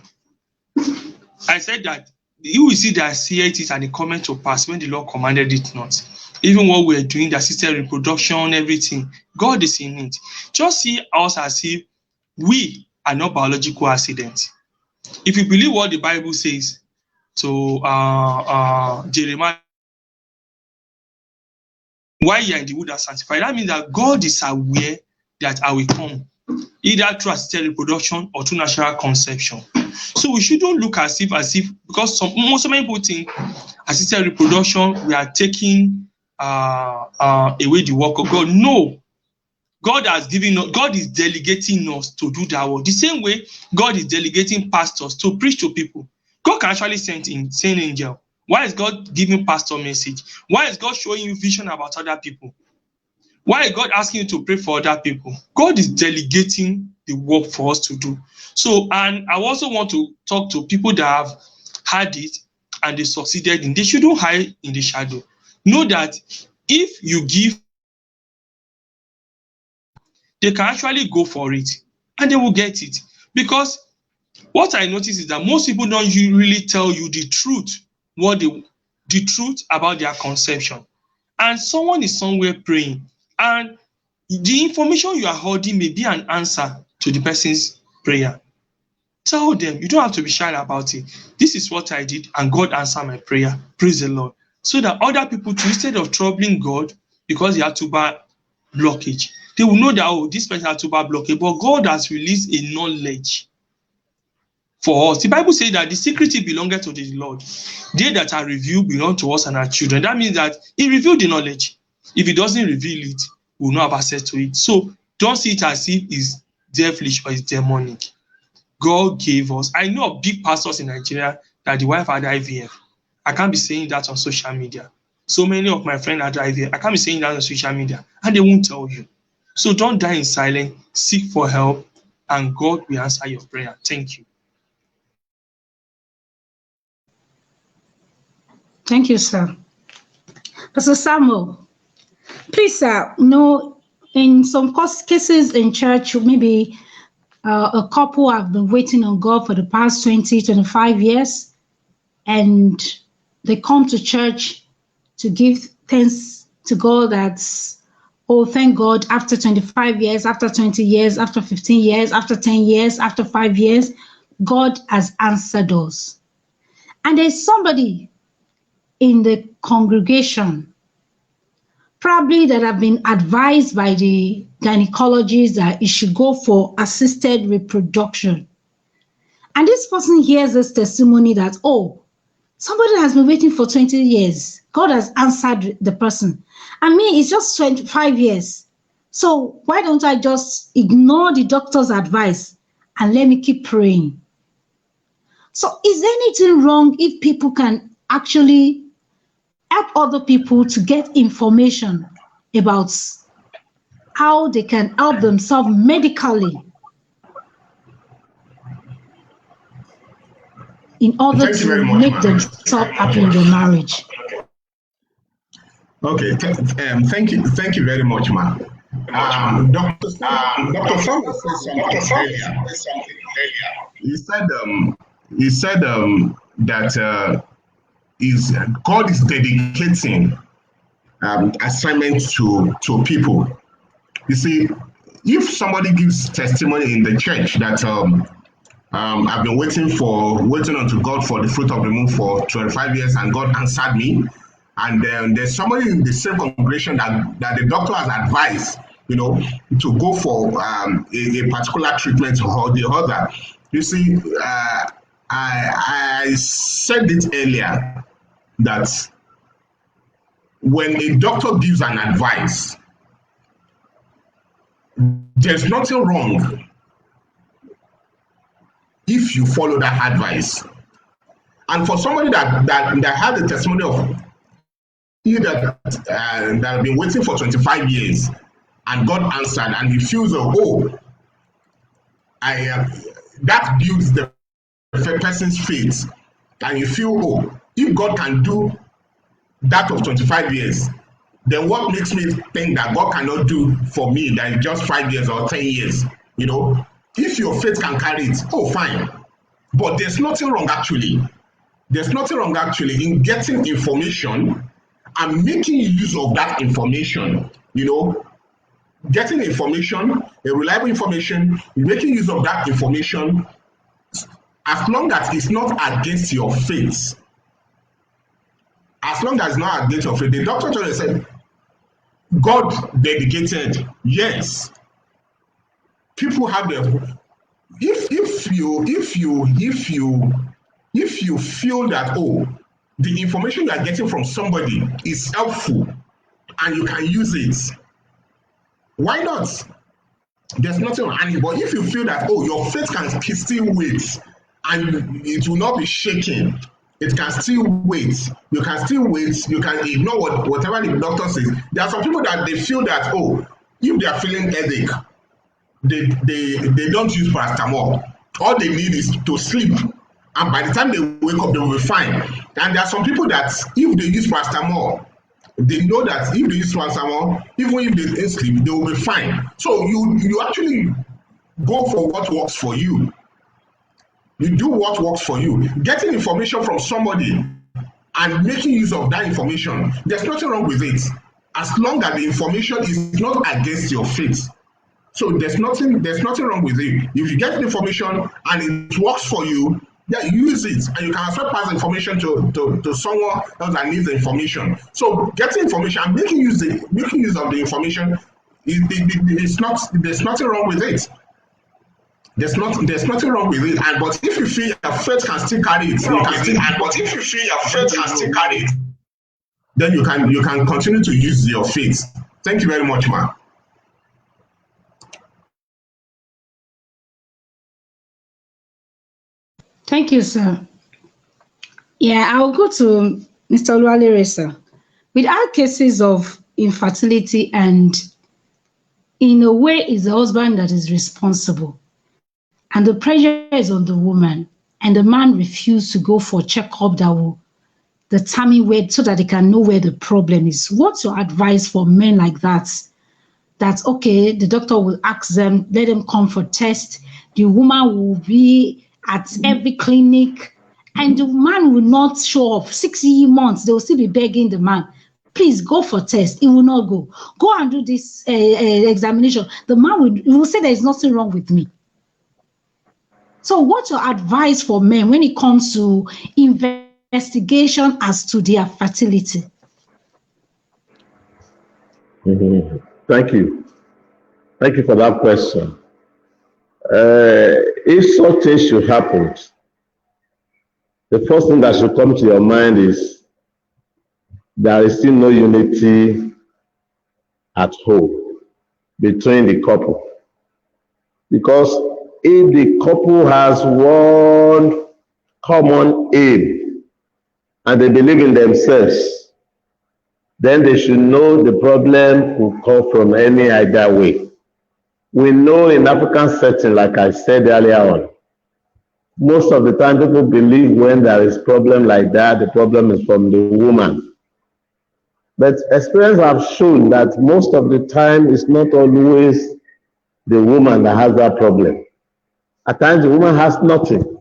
said that you will see that seeth it and it coming to pass when the Lord commanded it not. Even what we're doing, the assisted reproduction, everything, God is in it. Just see us as if we are not biological accidents. If you believe what the Bible says to Jeremiah, why you are in the wood are sanctified, that means that God is aware that I will come, either through assisted reproduction or through natural conception. So we shouldn't look as if because so many people think assisted reproduction, we are taking away the work of God. No, God has given us, God is delegating us to do that work. The same way God is delegating pastors to preach to people. God can actually send angel. Why is God giving pastor message? Why is God showing you vision about other people? Why is God asking you to pray for other people? God is delegating the work for us to do. So, and I also want to talk to people that have had it and they succeeded in, they shouldn't hide in the shadow. Know that if you give, they can actually go for it and they will get it. Because what I notice is that most people don't really tell you the truth, the truth about their conception. And someone is somewhere praying, and the information you are holding may be an answer to the person's prayer. Tell them, you don't have to be shy about it. This is what I did, and God answered my prayer. Praise the Lord. So that other people, too, instead of troubling God because they have tuber blockage, they will know that, oh, this person has tuber blockage, but God has released a knowledge for us. The Bible says that the secret belongeth to the Lord. They that are revealed belong to us and our children. That means that He revealed the knowledge. If He doesn't reveal it, we will not have access to it. So don't see it as if it's devilish or it's demonic. God gave us. I know of big pastors in Nigeria that the wife had IVF. I can't be saying that on social media. So many of my friends had IVF. I can't be saying that on social media, and they won't tell you. So don't die in silence. Seek for help, and God will answer your prayer. Thank you. Thank you, sir. Pastor Samuel, please, sir, in some cases in church, maybe a couple have been waiting on God for the past 20, 25 years, and they come to church to give thanks to God that, oh, thank God, after 25 years, after 20 years, after 15 years, after 10 years, after 5 years, God has answered us. And there's somebody in the congregation probably that have been advised by the gynecologist that he should go for assisted reproduction. And this person hears this testimony that, oh, somebody has been waiting for 20 years. God has answered the person. I mean, it's just 25 years. So why don't I just ignore the doctor's advice and let me keep praying? So is there anything wrong if people can actually help other people to get information about how they can help themselves medically in order to make themselves happy in their marriage? Okay, thank you very much, ma. Dr. Samuel said something earlier. He said that God is dedicating assignments to people. You see, if somebody gives testimony in the church that I've been waiting unto God for the fruit of the womb for 25 years and God answered me, and there's somebody in the same congregation that the doctor has advised, to go for a particular treatment or the other. You see, I said it earlier that when a doctor gives an advice, there's nothing wrong if you follow that advice. And for somebody that had the testimony of you that have been waiting for 25 years and God answered, and he feels, that builds the person's faith, and you feel, if God can do that of 25 years, then what makes me think that God cannot do for me that is just 5 years or 10 years? If your faith can carry it, fine. But there's nothing wrong actually. There's nothing wrong actually in getting information and making use of that information. Getting information, a reliable information, making use of that information, as long as it's not against your faith. As long as it's not against your faith. The doctor told us, said, God dedicated. Yes. People have the, if you feel that, the information you are getting from somebody is helpful and you can use it, why not? There's nothing wrong. But if you feel that, your faith can still wait and it will not be shaken, it can still wait. You can still wait. You can ignore whatever the doctor says. There are some people that they feel that, if they are feeling headache, they don't use paracetamol. All they need is to sleep. And by the time they wake up, they will be fine. And there are some people that if they use paracetamol, they know that if they use paracetamol, even if they don't sleep, they will be fine. So you actually go for what works for you. You do what works for you. Getting information from somebody and making use of that information, there's nothing wrong with it, as long as the information is not against your faith. So there's nothing wrong with it. If you get the information and it works for you, yeah, use it, and you can also pass information to someone else that needs the information. So getting information and making use of the information there's nothing wrong with it. There's nothing wrong with it. And but if you feel your faith can still carry it, then you can continue to use your faith. Thank you very much, man. Thank you, sir. Yeah, I'll go to Mr. Oluwalere, sir. With our cases of infertility, and in a way, it's the husband that is responsible, and the pressure is on the woman, and the man refused to go for a checkup that will determine where, so that they can know where the problem is. What's your advice for men like that? That, okay, the doctor will ask them, let them come for test. The woman will be at every clinic, and the man will not show up. 6 months, they will still be begging the man, please go for test. He will not go. Go and do this examination. The man will say there is nothing wrong with me. So what's your advice for men when it comes to investigation as to their fertility? Mm-hmm. Thank you. Thank you for that question. If such issue happens, the first thing that should come to your mind is there is still no unity at home between the couple. Because if the couple has one common aim and they believe in themselves, then they should know the problem will come from any either way. We know in African setting, like I said earlier on, most of the time people believe when there is problem like that, the problem is from the woman. But experience have shown that most of the time it's not always the woman that has that problem. At times the woman has nothing.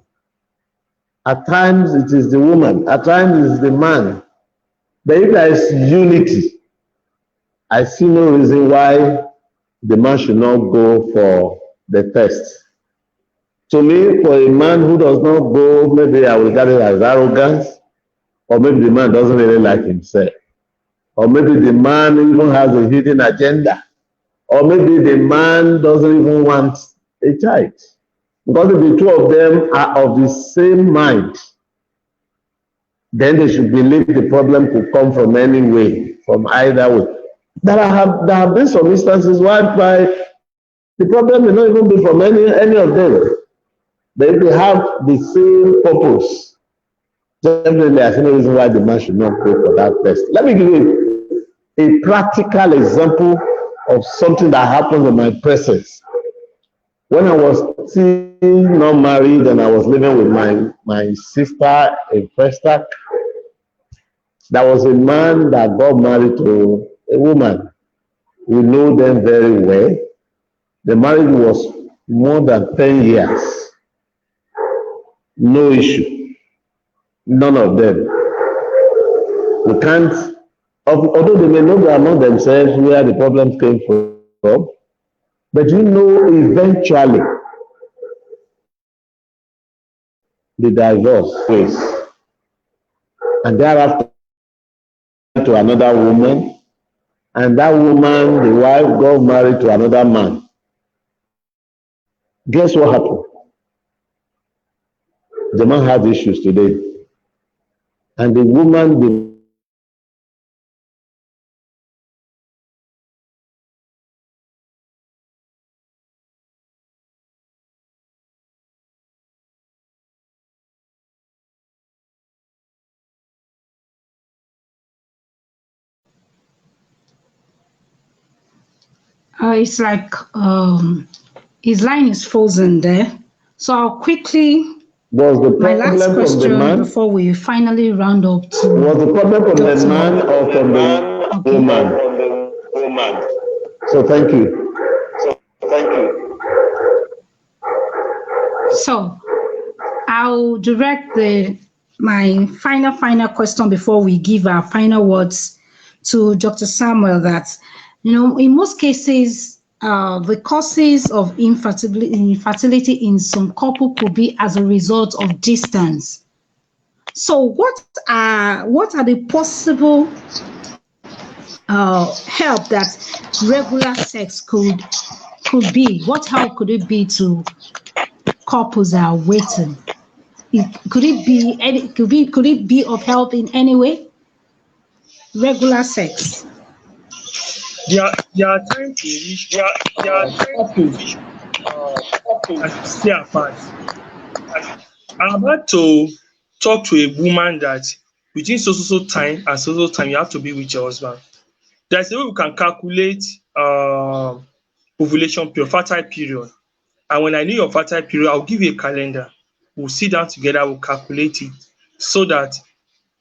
At times it is the woman. At times it is the man. But if there is unity, I see no reason why the man should not go for the test. To me, for a man who does not go, maybe I will regard it as arrogance, or maybe the man doesn't really like himself, or maybe the man even has a hidden agenda, or maybe the man doesn't even want a child. Because if the two of them are of the same mind, then they should believe the problem could come from any way, from either way. There have been some instances whereby the problem may not even be from any of them. But if they have the same purpose, definitely I see no reason why the man should not go for that test. Let me give you a practical example of something that happened in my presence. When I was still not married and I was living with my sister in Festac, there was a man that got married to a woman. We know them very well. The marriage was more than 10 years. No issue. None of them. We can't, although they may know among themselves where the problems came from, but you know eventually the divorce phase. And thereafter to another woman, and that woman, the wife, got married to another man. Guess what happened? The man had issues today, and the woman It's like his line is frozen there. So I'll quickly Was the My last problem from the question man? before we finally round up to Was the problem from the Dr. man or from the Okay. woman? So thank you. So I'll direct my final question before we give our final words to Dr. Samuel, that, in most cases, the causes of infertility in some couple could be as a result of distance. So what are the possible help that regular sex could be? What help could it be to couples that are waiting? Could it be of help in any way? Regular sex. There are times in which couples stay apart. I'm about to talk to a woman that within so time and so time you have to be with your husband. There's a way we can calculate ovulation period, fertile period. And when I know your fertile period, I'll give you a calendar. We'll sit down together, we'll calculate it so that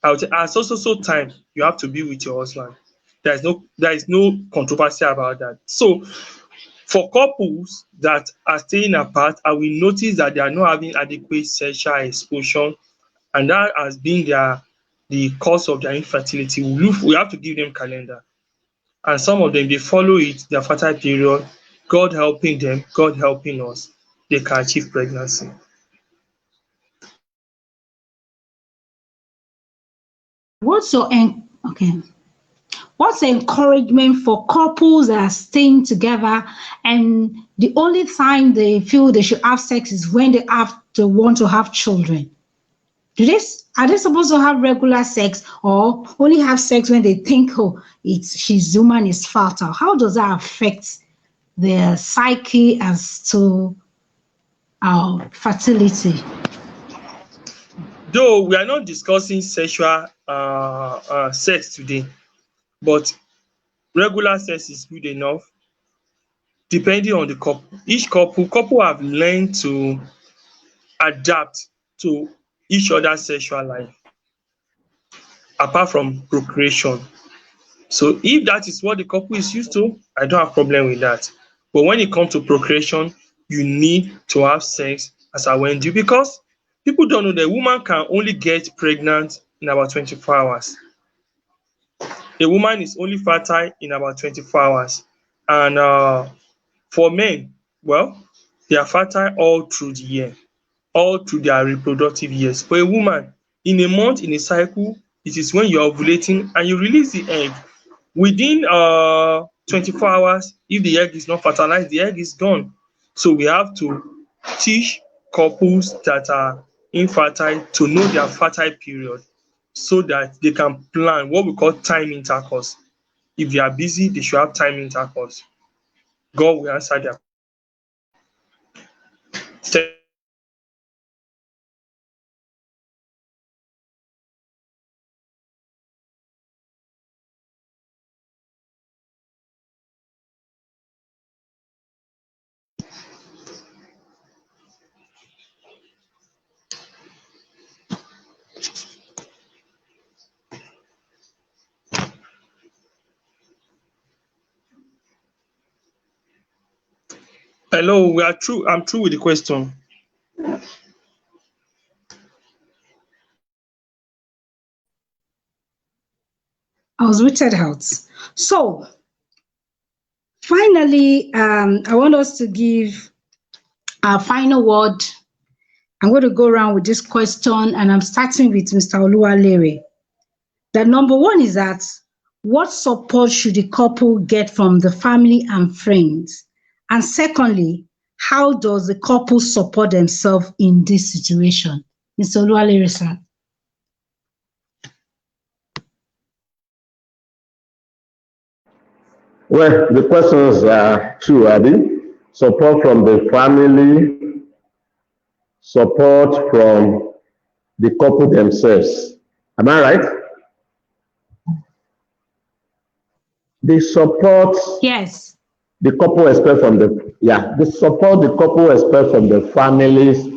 at so time you have to be with your husband. There is no controversy about that. So for couples that are staying apart, I will notice that they are not having adequate sexual exposure, and that has been the cause of their infertility. We have to give them calendar. And some of them, they follow it, their fertile period, God helping them, God helping us, they can achieve pregnancy. What's the encouragement for couples that are staying together and the only time they feel they should have sex is when they want to have children? Are they supposed to have regular sex or only have sex when they think, his woman is fertile? How does that affect their psyche as to fertility? Though we are not discussing sexual sex today, but regular sex is good enough depending on the couple. Each couple have learned to adapt to each other's sexual life apart from procreation. So if that is what the couple is used to, I don't have problem with that. But when it comes to procreation, you need to have sex as I went due, because people don't know that a woman can only get pregnant in about 24 hours. A woman is only fertile in about 24 hours. And for men, well, they are fertile all through the year, all through their reproductive years. For a woman, in a month, in a cycle, it is when you're ovulating and you release the egg. Within 24 hours, if the egg is not fertilized, the egg is gone. So we have to teach couples that are infertile to know their fertile period so that they can plan what we call time intercourse. If they are busy, they should have time intercourse. God will answer their question. Hello, we are through. I'm through with the question. I was rooted out. So finally, I want us to give our final word. I'm going to go around with this question, and I'm starting with Mr. Oluwalere. The number one is that what support should the couple get from the family and friends? And secondly, how does the couple support themselves in this situation? Mr. Oluwalere, sir. Well, the questions are two, Abby. Support from the family, support from the couple themselves. Am I right? The support. Yes. The couple expect from the support the couple expect from the families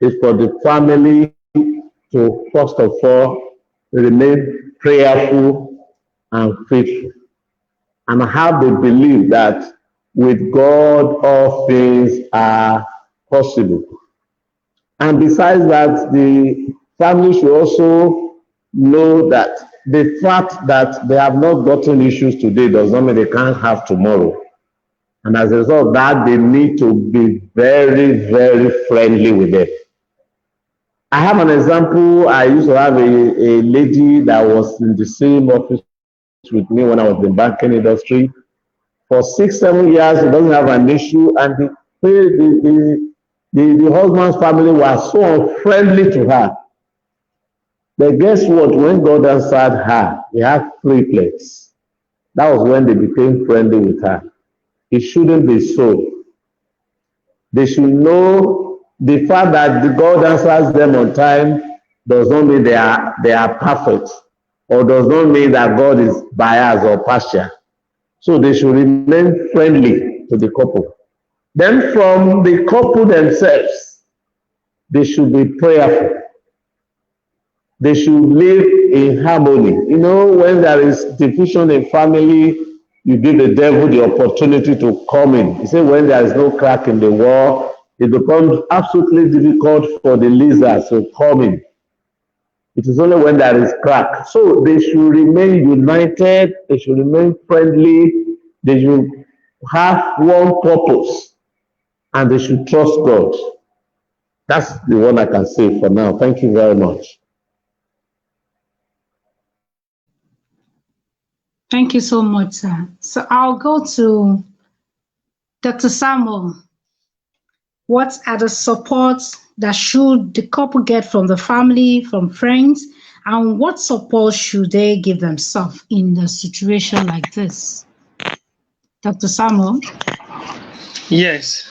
is for the family to, first of all, remain prayerful and faithful, and have the belief that with God all things are possible. And besides that, the family should also know that the fact that they have not gotten issues today does not mean they can't have tomorrow. And as a result of that, they need to be very, very friendly with them. I have an example. I used to have a lady that was in the same office with me when I was in the banking industry. For 6-7 years, he doesn't have an issue, and the husband's family was so unfriendly to her. But guess what? When God answered her, he had 3 plagues. That was when they became friendly with her. It shouldn't be so. They should know the fact that the God answers them on time does not mean they are perfect, or does not mean that God is biased or partial. So they should remain friendly to the couple. Then from the couple themselves, they should be prayerful. They should live in harmony. You know, when there is division in family, you give the devil the opportunity to come in. You say when there is no crack in the wall, it becomes absolutely difficult for the lizards to come in. It is only when there is crack. So they should remain united. They should remain friendly. They should have one purpose. And they should trust God. That's the one I can say for now. Thank you very much. Thank you so much, sir. So I'll go to Dr. Samuel. What are the supports that should the couple get from the family, from friends, and what support should they give themselves in a situation like this? Dr. Samuel? Yes.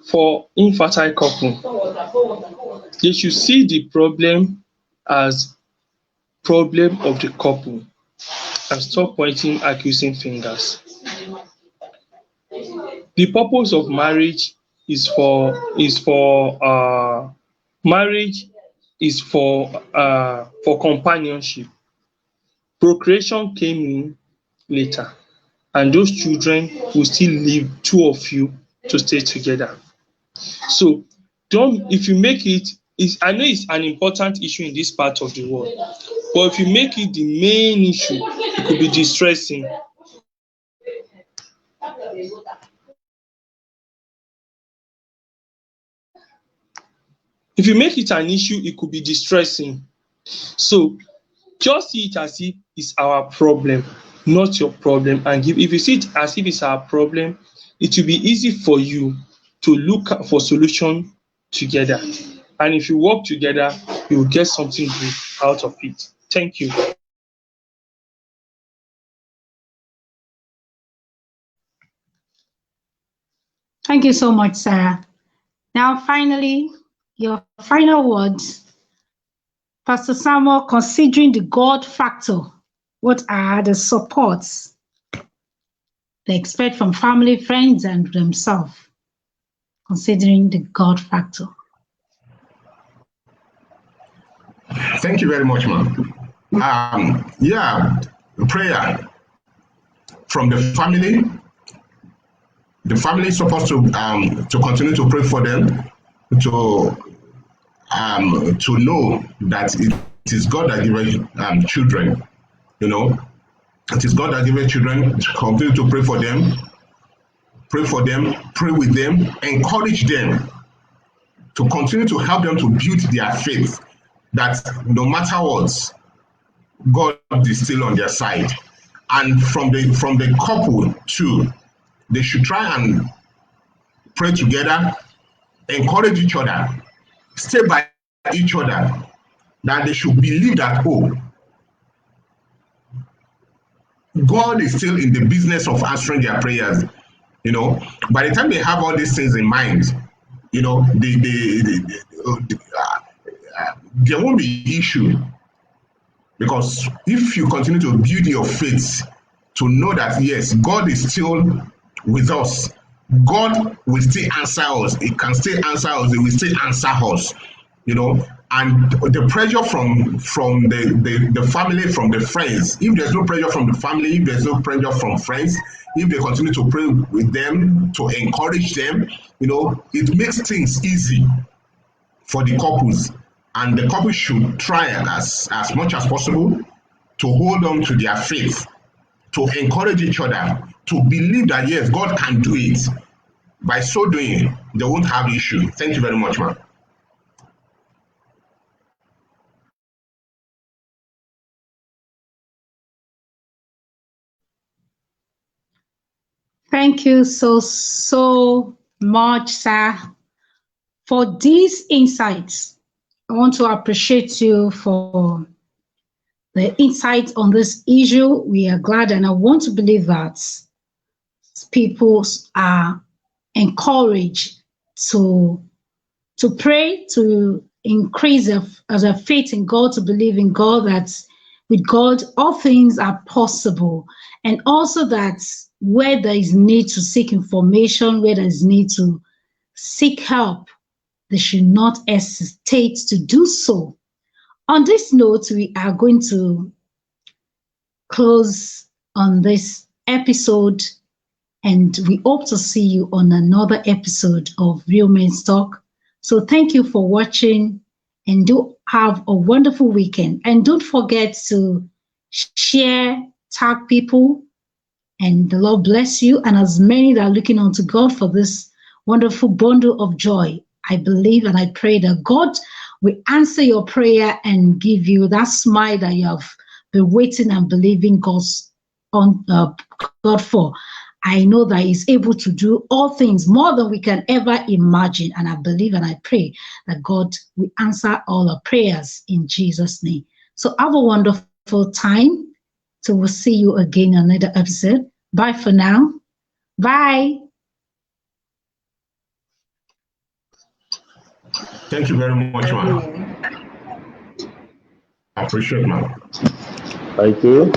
For infertile couple, they should see the problem as problem of the couple and stop pointing accusing fingers. The purpose of marriage is for companionship. Procreation came in later, and those children will still leave 2 of you to stay together. So if you make it, I know it's an important issue in this part of the world, but if you make it the main issue, it could be distressing. If you make it an issue, it could be distressing. So just see it as if it's our problem, not your problem. And if you see it as if it's our problem, it will be easy for you to look for solution together. And if you work together, you will get something good out of it. Thank you. Thank you so much, Sarah. Now, finally, your final words. Pastor Samuel, considering the God factor, what are the supports they expect from family, friends, and themselves, considering the God factor? Thank you very much, ma'am. Prayer from the family. The family is supposed to continue to pray for them, to know that it is God that gives children. You know, it is God that gives children. Continue to pray for them, pray with them, encourage them to continue to help them to build their faith. That no matter what, God is still on their side. And from the couple too, they should try and pray together, encourage each other, stay by each other, that they should believe that, God is still in the business of answering their prayers. You know, by the time they have all these things in mind, you know, there won't be issue. Because if you continue to build your faith to know that, yes, God is still with us, God will still answer us. He can still answer us. He will still answer us, And the pressure from the family, from the friends, if there's no pressure from the family, if there's no pressure from friends, if they continue to pray with them, to encourage them, it makes things easy for the couples. And the couple should try as much as possible to hold on to their faith, to encourage each other, to believe that yes, God can do it. By so doing, they won't have issue. Thank you very much, ma'am. Thank you so much, sir, for these insights. I want to appreciate you for the insight on this issue. We are glad, and I want to believe that people are encouraged to pray, to increase their faith in God, to believe in God, that with God all things are possible, and also that where there is need to seek information, where there is need to seek help, they should not hesitate to do so. On this note, we are going to close on this episode, and we hope to see you on another episode of Real Men's Talk. So thank you for watching, and do have a wonderful weekend. And don't forget to share, tag people, and the Lord bless you. And as many that are looking unto God for this wonderful bundle of joy, I believe and I pray that God will answer your prayer and give you that smile that you have been waiting and believing God for. I know that He's able to do all things more than we can ever imagine. And I believe and I pray that God will answer all our prayers in Jesus' name. So have a wonderful time. So we'll see you again in another episode. Bye for now. Bye. Thank you very much, ma'am. I appreciate it, ma'am. Thank you.